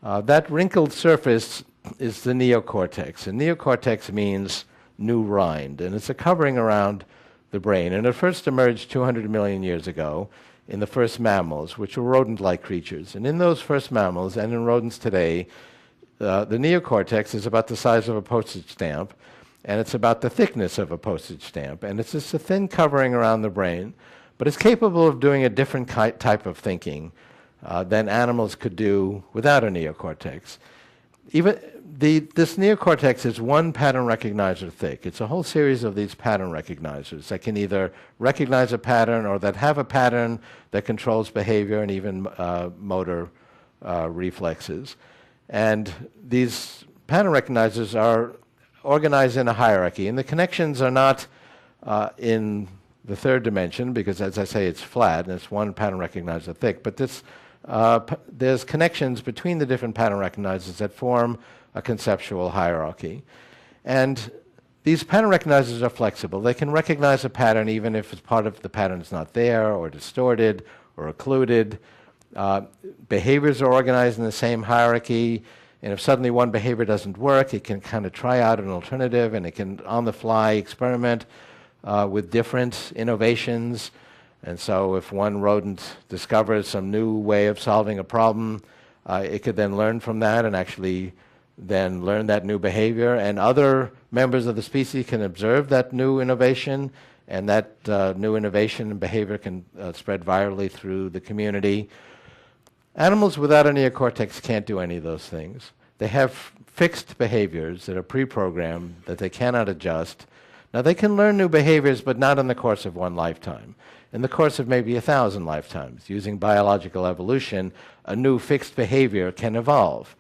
that wrinkled surface is the neocortex. And neocortex means new rind, and it's a covering around the brain. And it first emerged 200 million years ago in the first mammals, which were rodent-like creatures. And in those first mammals, and in rodents today, the neocortex is about the size of a postage stamp, and it's about the thickness of a postage stamp. And it's just a thin covering around the brain, but it's capable of doing a different type of thinking than animals could do without a neocortex. This neocortex is one pattern recognizer thick. It's a whole series of these pattern recognizers that can either recognize a pattern or that have a pattern that controls behavior and even motor reflexes. And these pattern recognizers are organized in a hierarchy, and the connections are not in the third dimension because, as I say, it's flat and it's one pattern recognizer thick, but there's connections between the different pattern recognizers that form a conceptual hierarchy. And these pattern recognizers are flexible. They can recognize a pattern even if it's part of the pattern is not there or distorted or occluded. Behaviors are organized in the same hierarchy, and if suddenly one behavior doesn't work, it can kind of try out an alternative, and it can on the fly experiment with different innovations. And so if one rodent discovers some new way of solving a problem, it could then learn from that and actually then learn that new behavior. And other members of the species can observe that new innovation, and that new innovation and behavior can spread virally through the community. Animals without a neocortex can't do any of those things. They have fixed behaviors that are pre-programmed that they cannot adjust. Now, they can learn new behaviors, but not in the course of one lifetime. In the course of maybe 1,000 lifetimes, using biological evolution, a new fixed behavior can evolve.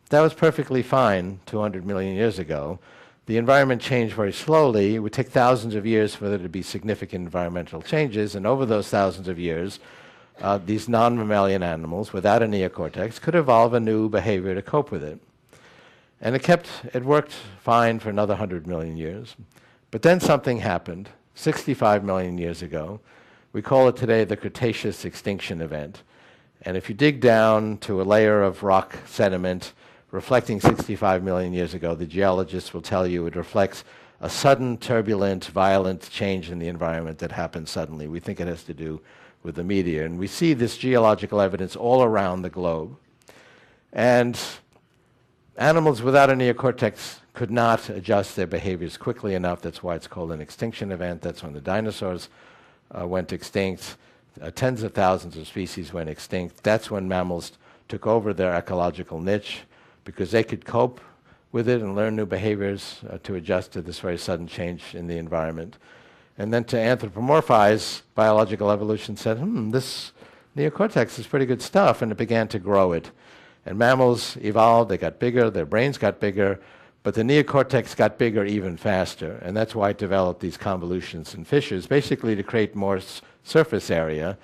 That was perfectly fine 200 million years ago. The environment changed very slowly. It would take thousands of years for there to be significant environmental changes, and over those thousands of years, these non-mammalian animals without a neocortex could evolve a new behavior to cope with it. And it worked fine for another 100 million years. But then something happened 65 million years ago. We call it today the Cretaceous extinction event. And if you dig down to a layer of rock sediment reflecting 65 million years ago, the geologists will tell you it reflects a sudden, turbulent, violent change in the environment that happened suddenly. We think it has to do with the meteor. And we see this geological evidence all around the globe. And animals without a neocortex could not adjust their behaviors quickly enough. That's why it's called an extinction event. That's when the dinosaurs went extinct. Tens of thousands of species went extinct. That's when mammals took over their ecological niche because they could cope with it and learn new behaviors to adjust to this very sudden change in the environment. And then to anthropomorphize, biological evolution said, this neocortex is pretty good stuff, and it began to grow it. And mammals evolved, they got bigger, their brains got bigger, but the neocortex got bigger even faster, and that's why it developed these convolutions and fissures, basically to create more surface area.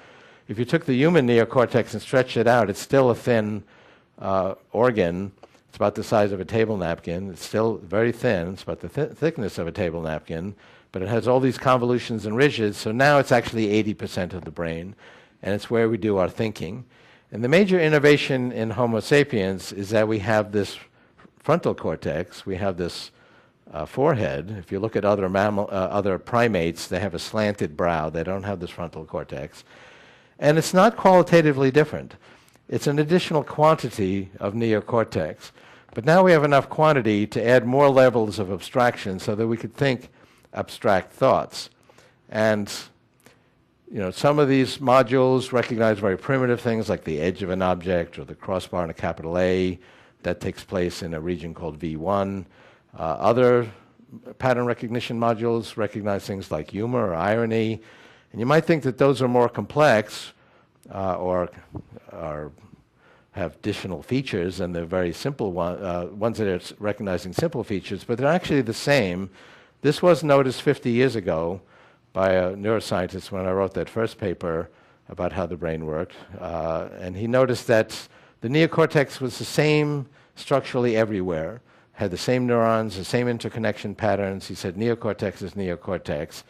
If you took the human neocortex and stretched it out, it's still a thin organ. It's about the size of a table napkin. It's still very thin. It's about the thickness of a table napkin, but it has all these convolutions and ridges, so now it's actually 80% of the brain, and it's where we do our thinking. And the major innovation in Homo sapiens is that we have this frontal cortex, we have this forehead. If you look at other primates, they have a slanted brow. They don't have this frontal cortex. And it's not qualitatively different. It's an additional quantity of neocortex. But now we have enough quantity to add more levels of abstraction so that we could think abstract thoughts. And some of these modules recognize very primitive things like the edge of an object or the crossbar in a capital A. That takes place in a region called V1. Other pattern recognition modules recognize things like humor or irony. And you might think that those are more complex or have additional features than the very simple ones that are recognizing simple features, but they're actually the same. This was noticed 50 years ago by a neuroscientist when I wrote that first paper about how the brain worked. And he noticed that the neocortex was the same structurally everywhere, had the same neurons, the same interconnection patterns. He said neocortex is neocortex.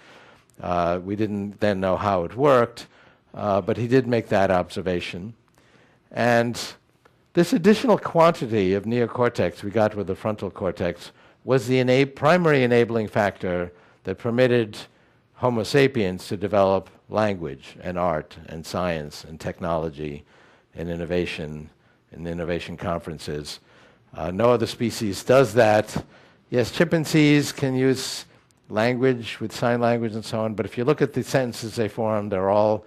We didn't then know how it worked, but he did make that observation. And this additional quantity of neocortex we got with the frontal cortex was the primary enabling factor that permitted Homo sapiens to develop language and art and science and technology and innovation in innovation conferences. No other species does that. Yes, chimpanzees can use language with sign language and so on, but if you look at the sentences they form, they're all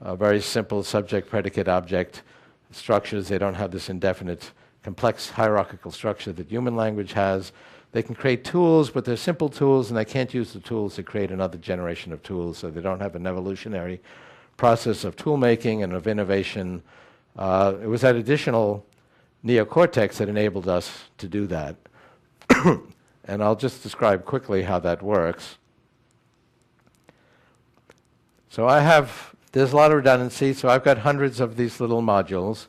very simple subject, predicate, object structures. They don't have this indefinite, complex hierarchical structure that human language has. They can create tools, but they're simple tools, and they can't use the tools to create another generation of tools, so they don't have an evolutionary process of tool making and of innovation. It was that additional neocortex that enabled us to do that. And I'll just describe quickly how that works. So there's a lot of redundancy, so I've got hundreds of these little modules,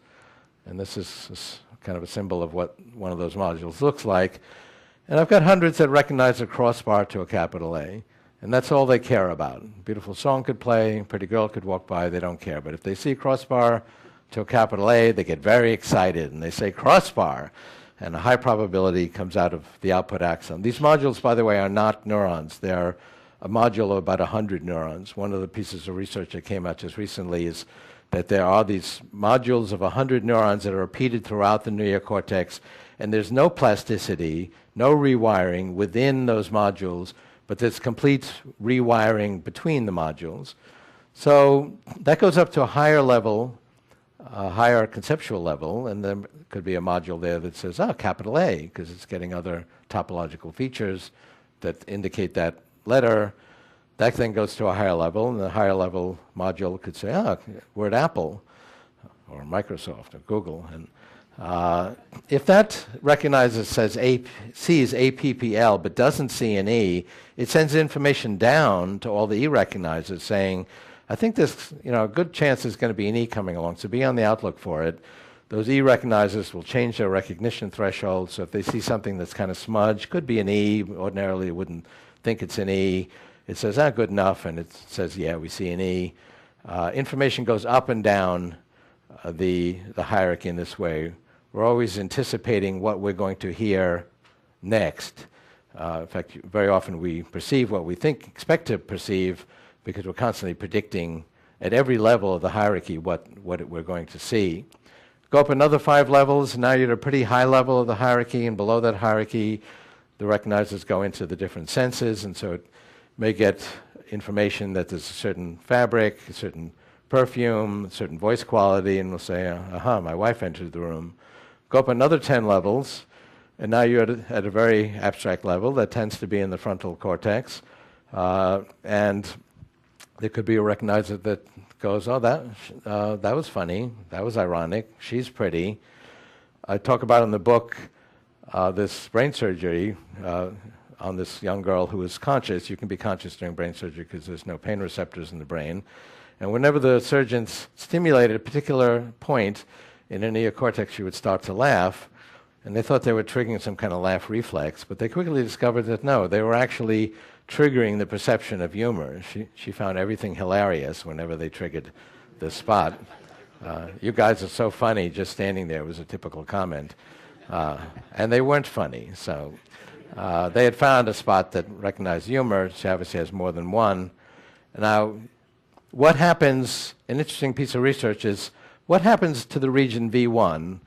and this is kind of a symbol of what one of those modules looks like. And I've got hundreds that recognize a crossbar to a capital A, and that's all they care about. A beautiful song could play, a pretty girl could walk by, they don't care. But if they see crossbar to a capital A, they get very excited, and they say crossbar, and a high probability comes out of the output axon. These modules, by the way, are not neurons. They're a module of about 100 neurons. One of the pieces of research that came out just recently is that there are these modules of 100 neurons that are repeated throughout the neocortex, and there's no plasticity, no rewiring within those modules, but there's complete rewiring between the modules. So that goes up to a higher level a higher conceptual level, and there could be a module there that says, capital A, because it's getting other topological features that indicate that letter. That then goes to a higher level, and the higher level module could say, word Apple, or Microsoft, or Google. And if that sees APPL but doesn't see an E, it sends information down to all the E recognizers saying, I think there's a good chance there's going to be an E coming along, so be on the outlook for it. Those E recognizers will change their recognition threshold, so if they see something that's kind of smudged, could be an E, ordinarily it wouldn't think it's an E, it says, good enough, and it says, yeah, we see an E. Information goes up and down the hierarchy in this way. We're always anticipating what we're going to hear next. In fact, very often we perceive what we expect to perceive because we're constantly predicting at every level of the hierarchy what we're going to see. Go up another 5 levels, and now you're at a pretty high level of the hierarchy, and below that hierarchy, the recognizers go into the different senses, and so it may get information that there's a certain fabric, a certain perfume, a certain voice quality, and we'll say, my wife entered the room. Go up another 10 levels, and now you're at a very abstract level that tends to be in the frontal cortex. And there could be a recognizer that goes, that was funny, that was ironic, she's pretty. I talk about in the book this brain surgery on this young girl who is conscious. You can be conscious during brain surgery because there's no pain receptors in the brain. And whenever the surgeons stimulated a particular point in her neocortex, she would start to laugh. And they thought they were triggering some kind of laugh reflex, but they quickly discovered that no, they were actually triggering the perception of humor. She found everything hilarious whenever they triggered this spot. You guys are so funny, just standing there was a typical comment. And they weren't funny, so they had found a spot that recognized humor. She obviously has more than one. Now, what happens, an interesting piece of research is, what happens to the region V1,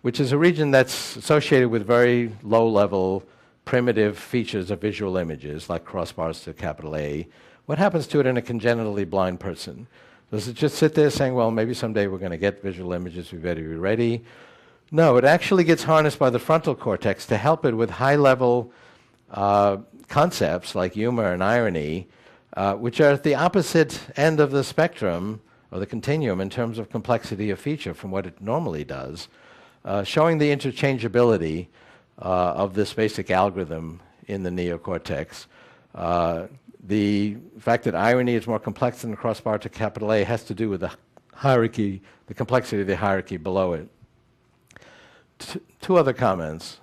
which is a region that's associated with very low-level primitive features of visual images, like crossbars to capital A. What happens to it in a congenitally blind person? Does it just sit there saying, well, maybe someday we're going to get visual images, we better be ready? No, it actually gets harnessed by the frontal cortex to help it with high-level concepts like humor and irony, which are at the opposite end of the spectrum, or the continuum, in terms of complexity of feature from what it normally does, showing the interchangeability of this basic algorithm in the neocortex. The fact that irony is more complex than the crossbar to capital A has to do with the hierarchy, the complexity of the hierarchy below it. Two other comments.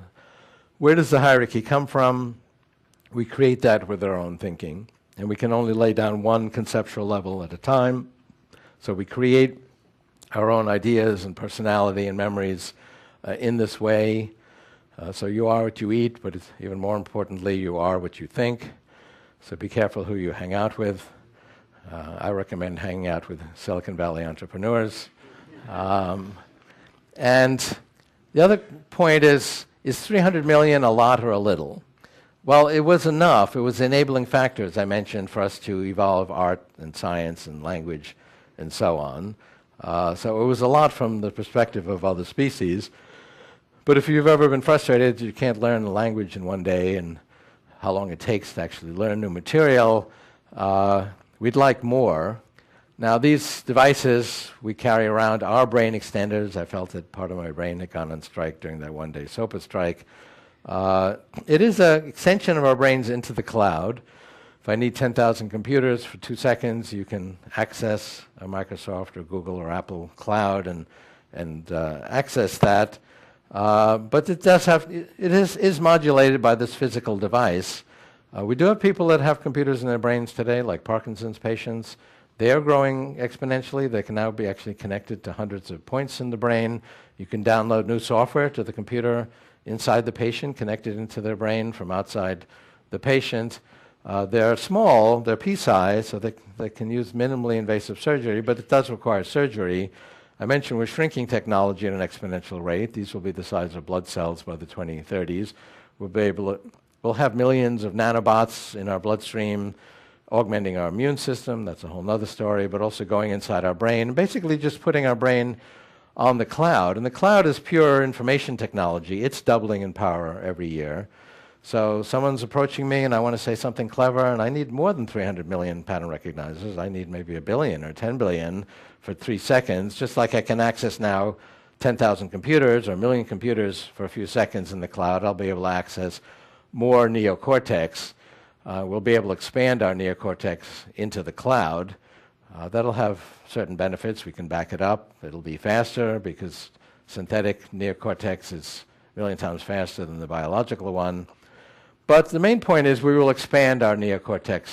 Where does the hierarchy come from? We create that with our own thinking, and we can only lay down one conceptual level at a time. So we create our own ideas and personality and memories in this way. So you are what you eat, but even more importantly, you are what you think. So be careful who you hang out with. I recommend hanging out with Silicon Valley entrepreneurs. And the other point is 300 million a lot or a little? Well, it was enough. It was enabling factors, I mentioned, for us to evolve art and science and language and so on. So it was a lot from the perspective of other species. But if you've ever been frustrated, you can't learn the language in one day and how long it takes to actually learn new material, we'd like more. Now, these devices we carry around are brain extenders. I felt that part of my brain had gone on strike during that one-day SOPA strike. It is an extension of our brains into the cloud. If I need 10,000 computers for 2 seconds, you can access a Microsoft or Google or Apple cloud and access that. But it does have, it is modulated by this physical device. We do have people that have computers in their brains today, like Parkinson's patients. They are growing exponentially. They can now be actually connected to hundreds of points in the brain. You can download new software to the computer inside the patient, connected into their brain from outside the patient. They're small, they're pea-sized, so they can use minimally invasive surgery, but it does require surgery. I mentioned we're shrinking technology at an exponential rate. These will be the size of blood cells by the 2030s. We'll have millions of nanobots in our bloodstream, augmenting our immune system. That's a whole other story, but also going inside our brain, and basically just putting our brain on the cloud. And the cloud is pure information technology. It's doubling in power every year. So someone's approaching me and I want to say something clever, and I need more than 300 million pattern recognizers. I need maybe 1 billion or 10 billion for 3 seconds, just like I can access now 10,000 computers or 1 million computers for a few seconds in the cloud. I'll be able to access more neocortex. We'll be able to expand our neocortex into the cloud. That'll have certain benefits. We can back it up. It'll be faster because synthetic neocortex is 1 million times faster than the biological one. But the main point is we will expand our neocortex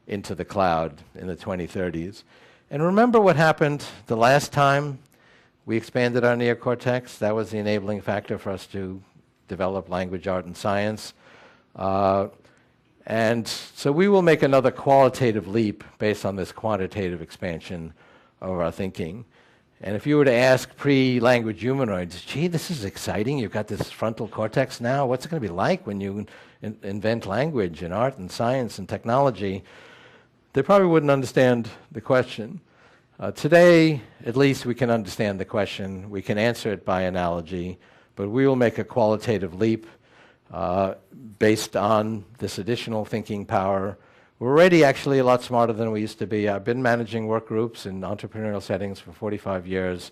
into the cloud in the 2030s. And remember what happened the last time we expanded our neocortex? That was the enabling factor for us to develop language, art, and science. And so we will make another qualitative leap based on this quantitative expansion of our thinking. And if you were to ask pre-language humanoids, gee, this is exciting, you've got this frontal cortex now, what's it going to be like when you invent language and art and science and technology? They probably wouldn't understand the question. Today, at least, we can understand the question. We can answer it by analogy, but we will make a qualitative leap based on this additional thinking power. We're already actually a lot smarter than we used to be. I've been managing work groups in entrepreneurial settings for 45 years,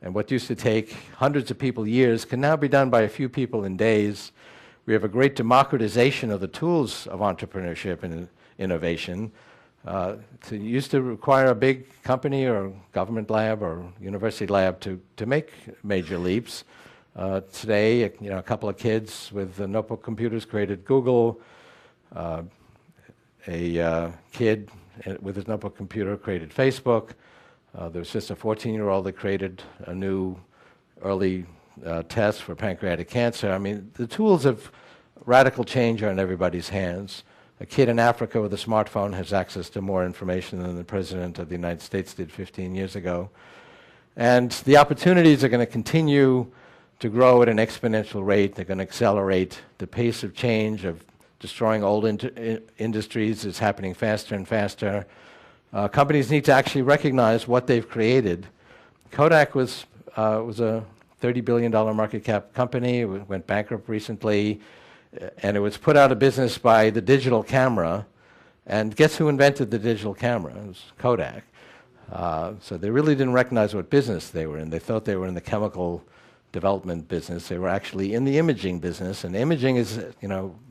and what used to take hundreds of people years can now be done by a few people in days. We have a great democratization of the tools of entrepreneurship and innovation. It used to require a big company or government lab or university lab to make major leaps. Today, a couple of kids with notebook computers created Google. A kid with his notebook computer created Facebook. There was just a 14-year-old that created a new early test for pancreatic cancer. I mean, the tools of radical change are in everybody's hands. A kid in Africa with a smartphone has access to more information than the President of the United States did 15 years ago. And the opportunities are going to continue to grow at an exponential rate. They're going to accelerate. The pace of change of destroying old industries is happening faster and faster. Companies need to actually recognize what they've created. Kodak was a $30 billion market cap company. It went bankrupt recently, and it was put out of business by the digital camera. And guess who invented the digital camera? It was Kodak. So they really didn't recognize what business they were in. They thought they were in the chemical development business. They were actually in the imaging business, and imaging is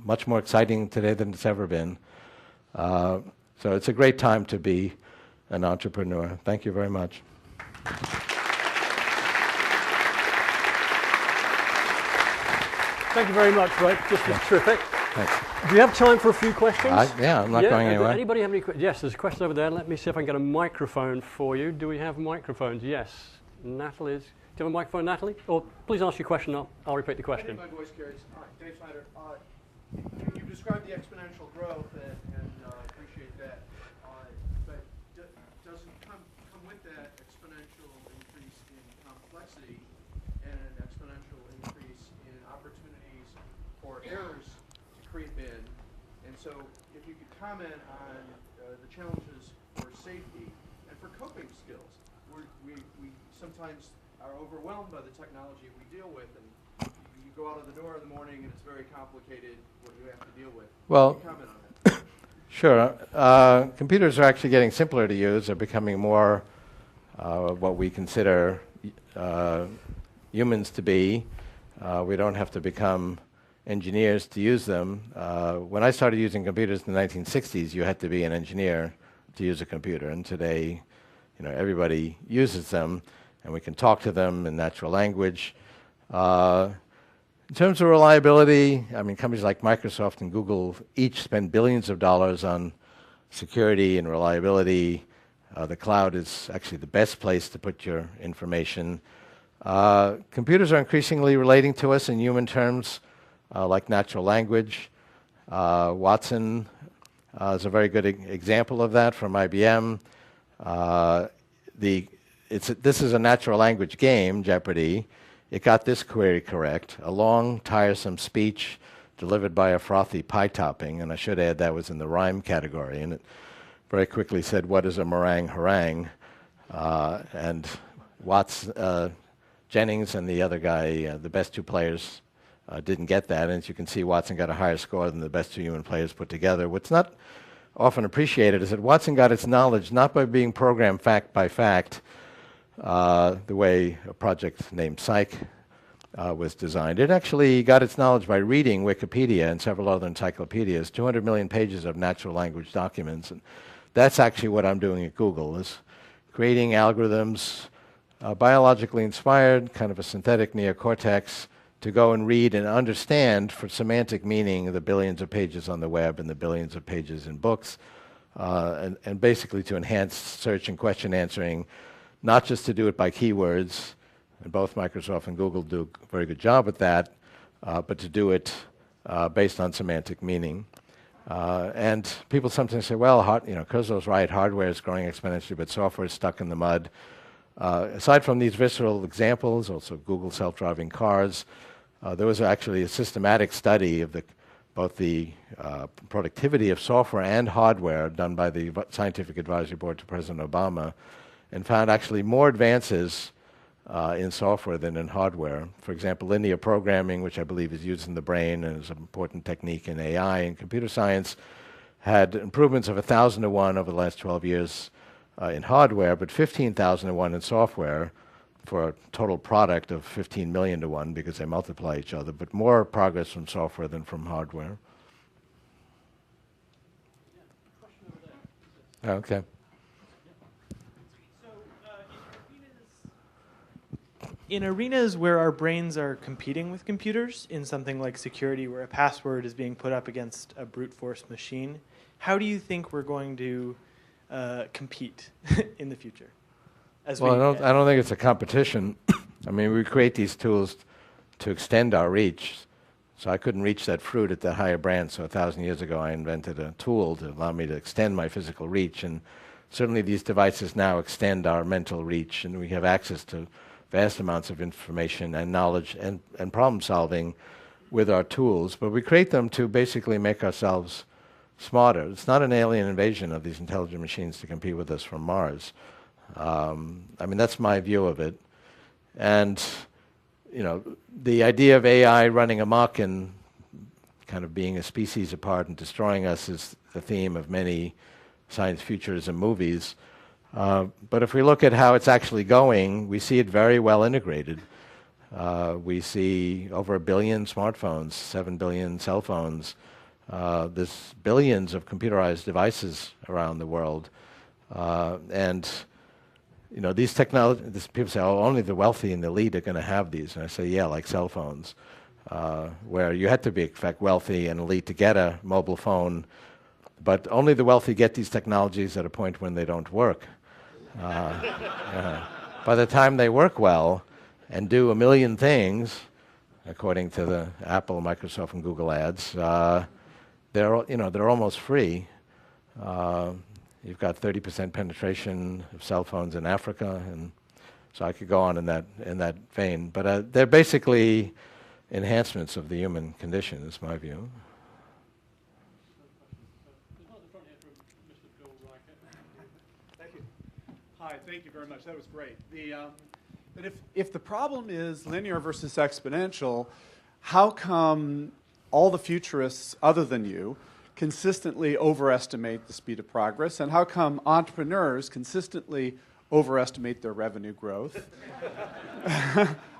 much more exciting today than it's ever been. So it's a great time to be an entrepreneur. Thank you very much. Thank you very much, Ray. This was terrific. Thanks. Do you have time for a few questions? Yeah, I'm not going anywhere. Anybody have any questions? Yes, there's a question over there. Let me see if I can get a microphone for you. Do we have microphones? Yes. Natalie's. Do you have a microphone, Natalie? Or please ask your question. I'll repeat the question. My voice carries. Dave Snyder. You've described the exponential growth, and appreciate that. But doesn't come with that exponential increase in complexity and an exponential increase in opportunities for errors to creep in? And so, if you could comment on the challenges for safety and for coping skills, we sometimes are overwhelmed by the technology we deal with, and you go out of the door in the morning and it's very complicated what you have to deal with. Well, can you comment on that? Sure. Computers are actually getting simpler to use. They're becoming more what we consider humans to be. We don't have to become engineers to use them. When I started using computers in the 1960s, you had to be an engineer to use a computer, and today, everybody uses them, and we can talk to them in natural language. In terms of reliability, companies like Microsoft and Google each spend billions of dollars on security and reliability. The cloud is actually the best place to put your information. Computers are increasingly relating to us in human terms, like natural language. Watson is a very good example of that from IBM. This is a natural language game, Jeopardy. It got this query correct: a long, tiresome speech delivered by a frothy pie topping, and I should add that was in the rhyme category, and it very quickly said, what is a meringue harangue? And Watts Jennings and the other guy, the best two players, didn't get that. And as you can see, Watson got a higher score than the best two human players put together. What's not often appreciated is that Watson got its knowledge not by being programmed fact by fact, the way a project named Psych was designed. It actually got its knowledge by reading Wikipedia and several other encyclopedias, 200 million pages of natural language documents. And that's actually what I'm doing at Google, is creating algorithms, biologically inspired, kind of a synthetic neocortex, to go and read and understand for semantic meaning the billions of pages on the web and the billions of pages in books, and basically to enhance search and question answering, not just to do it by keywords, and both Microsoft and Google do a very good job at that, but to do it based on semantic meaning. And people sometimes say, well, Kurzweil's right, hardware is growing exponentially, but software is stuck in the mud. Aside from these visceral examples, also Google self-driving cars, there was actually a systematic study of both the productivity of software and hardware done by the Scientific Advisory Board to President Obama, and found actually more advances in software than in hardware. For example, linear programming, which I believe is used in the brain and is an important technique in AI and computer science, had improvements of 1,000 to 1 over the last 12 years in hardware, but 15,000 to 1 in software, for a total product of 15 million to 1 because they multiply each other, but more progress from software than from hardware. Okay. In arenas where our brains are competing with computers, in something like security where a password is being put up against a brute force machine, how do you think we're going to compete in the future? Well, I don't think it's a competition. I mean, we create these tools to extend our reach. So I couldn't reach that fruit at the higher branch. So 1,000 years ago, I invented a tool to allow me to extend my physical reach. And certainly these devices now extend our mental reach, and we have access to vast amounts of information and knowledge and problem solving with our tools. But we create them to basically make ourselves smarter. It's not an alien invasion of these intelligent machines to compete with us from Mars. I mean, that's my view of it. And, the idea of AI running amok and kind of being a species apart and destroying us is the theme of many science futurism movies. But if we look at how it's actually going, we see it very well integrated. We see over 1 billion smartphones, 7 billion cell phones. There's billions of computerized devices around the world. And these technologies, people say, oh, only the wealthy and the elite are going to have these. And I say, yeah, like cell phones, where you had to be, in fact, wealthy and elite to get a mobile phone, but only the wealthy get these technologies at a point when they don't work. By the time they work well and do 1 million things, according to the Apple, Microsoft, and Google ads, they're almost free. You've got 30% penetration of cell phones in Africa, and so I could go on in that vein. But they're basically enhancements of the human condition, is my view. Thank you. Hi, thank you very much. That was great. But if the problem is linear versus exponential, how come all the futurists other than you consistently overestimate the speed of progress, and how come entrepreneurs consistently overestimate their revenue growth?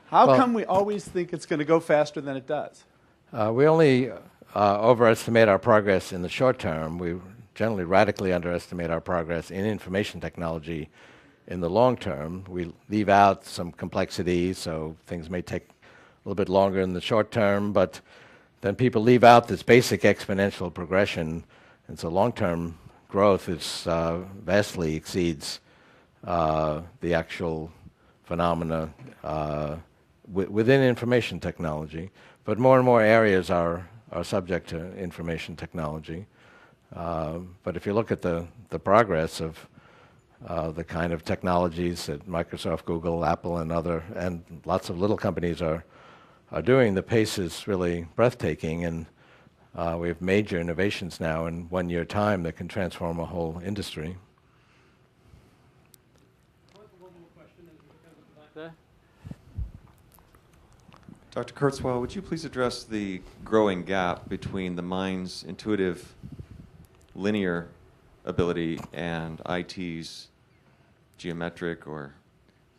How come we always think it's going to go faster than it does? We only overestimate our progress in the short term. We generally radically underestimate our progress in information technology in the long term. We leave out some complexity, so things may take a little bit longer in the short term, but then people leave out this basic exponential progression, and so long-term growth is vastly exceeds the actual phenomena within information technology. But more and more areas are subject to information technology. But if you look at the progress of the kind of technologies that Microsoft, Google, Apple, and lots of little companies are doing, the pace is really breathtaking, and we have major innovations now in 1 year time that can transform a whole industry. One more question, and back there. Dr. Kurzweil, would you please address the growing gap between the mind's intuitive linear ability and IT's geometric or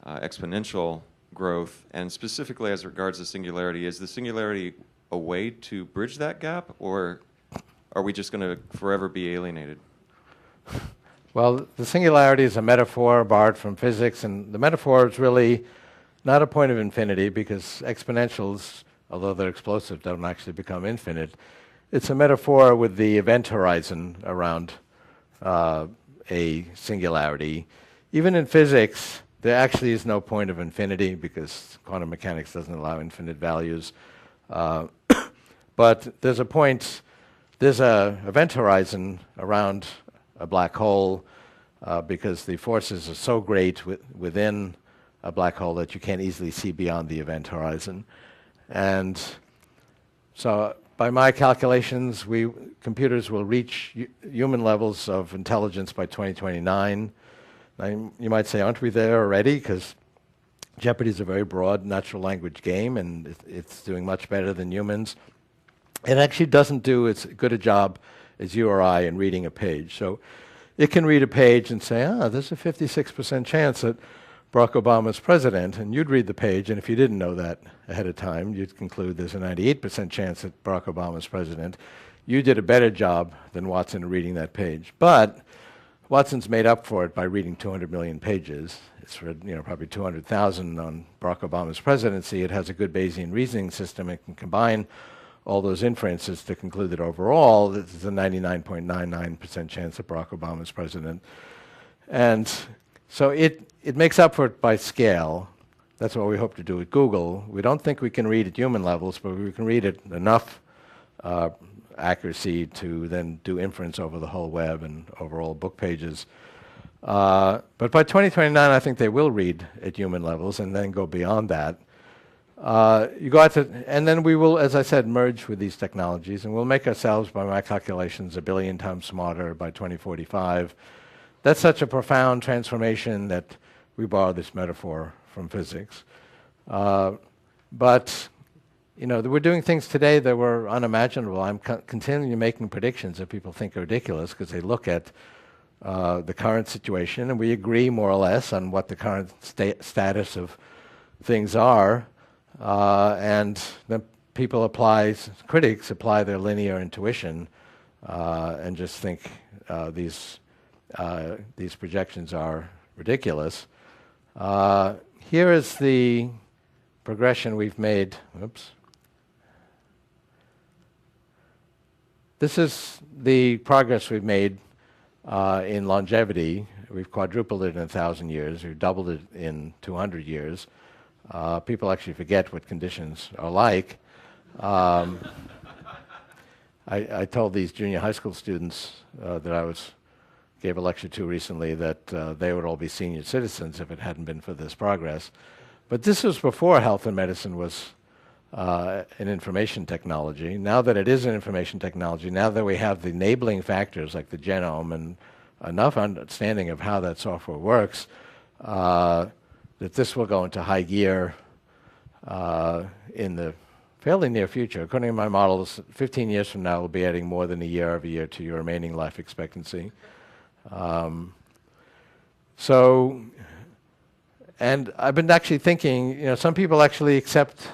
exponential growth, and specifically as regards the singularity? Is the singularity a way to bridge that gap, or are we just going to forever be alienated? Well, the singularity is a metaphor borrowed from physics, and the metaphor is really not a point of infinity, because exponentials, although they're explosive, don't actually become infinite. It's a metaphor with the event horizon around a singularity. Even in physics, there actually is no point of infinity, because quantum mechanics doesn't allow infinite values. But there's a event horizon around a black hole, because the forces are so great within a black hole that you can't easily see beyond the event horizon. And so by my calculations, computers will reach human levels of intelligence by 2029. Now, you might say, aren't we there already? Because Jeopardy is a very broad natural language game, and it's doing much better than humans. It actually doesn't do as good a job as you or I in reading a page. So it can read a page and say, there's a 56% chance that Barack Obama's president, and you'd read the page, and if you didn't know that ahead of time, you'd conclude there's a 98% chance that Barack Obama's president. You did a better job than Watson reading that page. But Watson's made up for it by reading 200 million pages. It's read, probably 200,000 on Barack Obama's presidency. It has a good Bayesian reasoning system. It can combine all those inferences to conclude that overall, there's a 99.99% chance that Barack Obama's president. And so it makes up for it by scale. That's what we hope to do at Google. We don't think we can read at human levels, but we can read at enough accuracy to then do inference over the whole web and over all book pages. But by 2029, I think they will read at human levels and then go beyond that. You go out to, and then we will, as I said, merge with these technologies, and we'll make ourselves, by my calculations, 1 billion times smarter by 2045. That's such a profound transformation that we borrow this metaphor from physics. But we're doing things today that were unimaginable. I'm continually making predictions that people think are ridiculous because they look at the current situation, and we agree more or less on what the current status of things are. And then critics apply their linear intuition and just think these projections are ridiculous. Here is the progression we've made. Oops. This is the progress we've made in longevity. We've quadrupled it in 1,000 years. We've doubled it in 200 years. People actually forget what conditions are like. I told these junior high school students that I gave a lecture to recently that they would all be senior citizens if it hadn't been for this progress. But this was before health and medicine was an information technology. Now that it is an information technology, now that we have the enabling factors like the genome and enough understanding of how that software works, that this will go into high gear in the fairly near future. According to my models, 15 years from now, we'll be adding more than a year every year to your remaining life expectancy. And I've been actually thinking, some people actually accept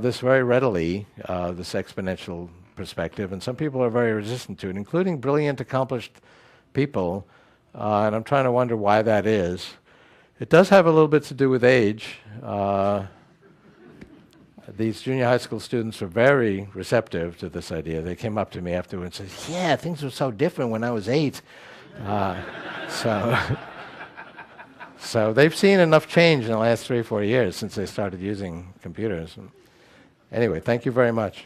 this very readily, this exponential perspective, and some people are very resistant to it, including brilliant, accomplished people, and I'm trying to wonder why that is. It does have a little bit to do with age. These junior high school students were very receptive to this idea. They came up to me afterwards and said, yeah, things were so different when I was 8. So they've seen enough change in the last 3 or 4 years since they started using computers. Anyway, thank you very much.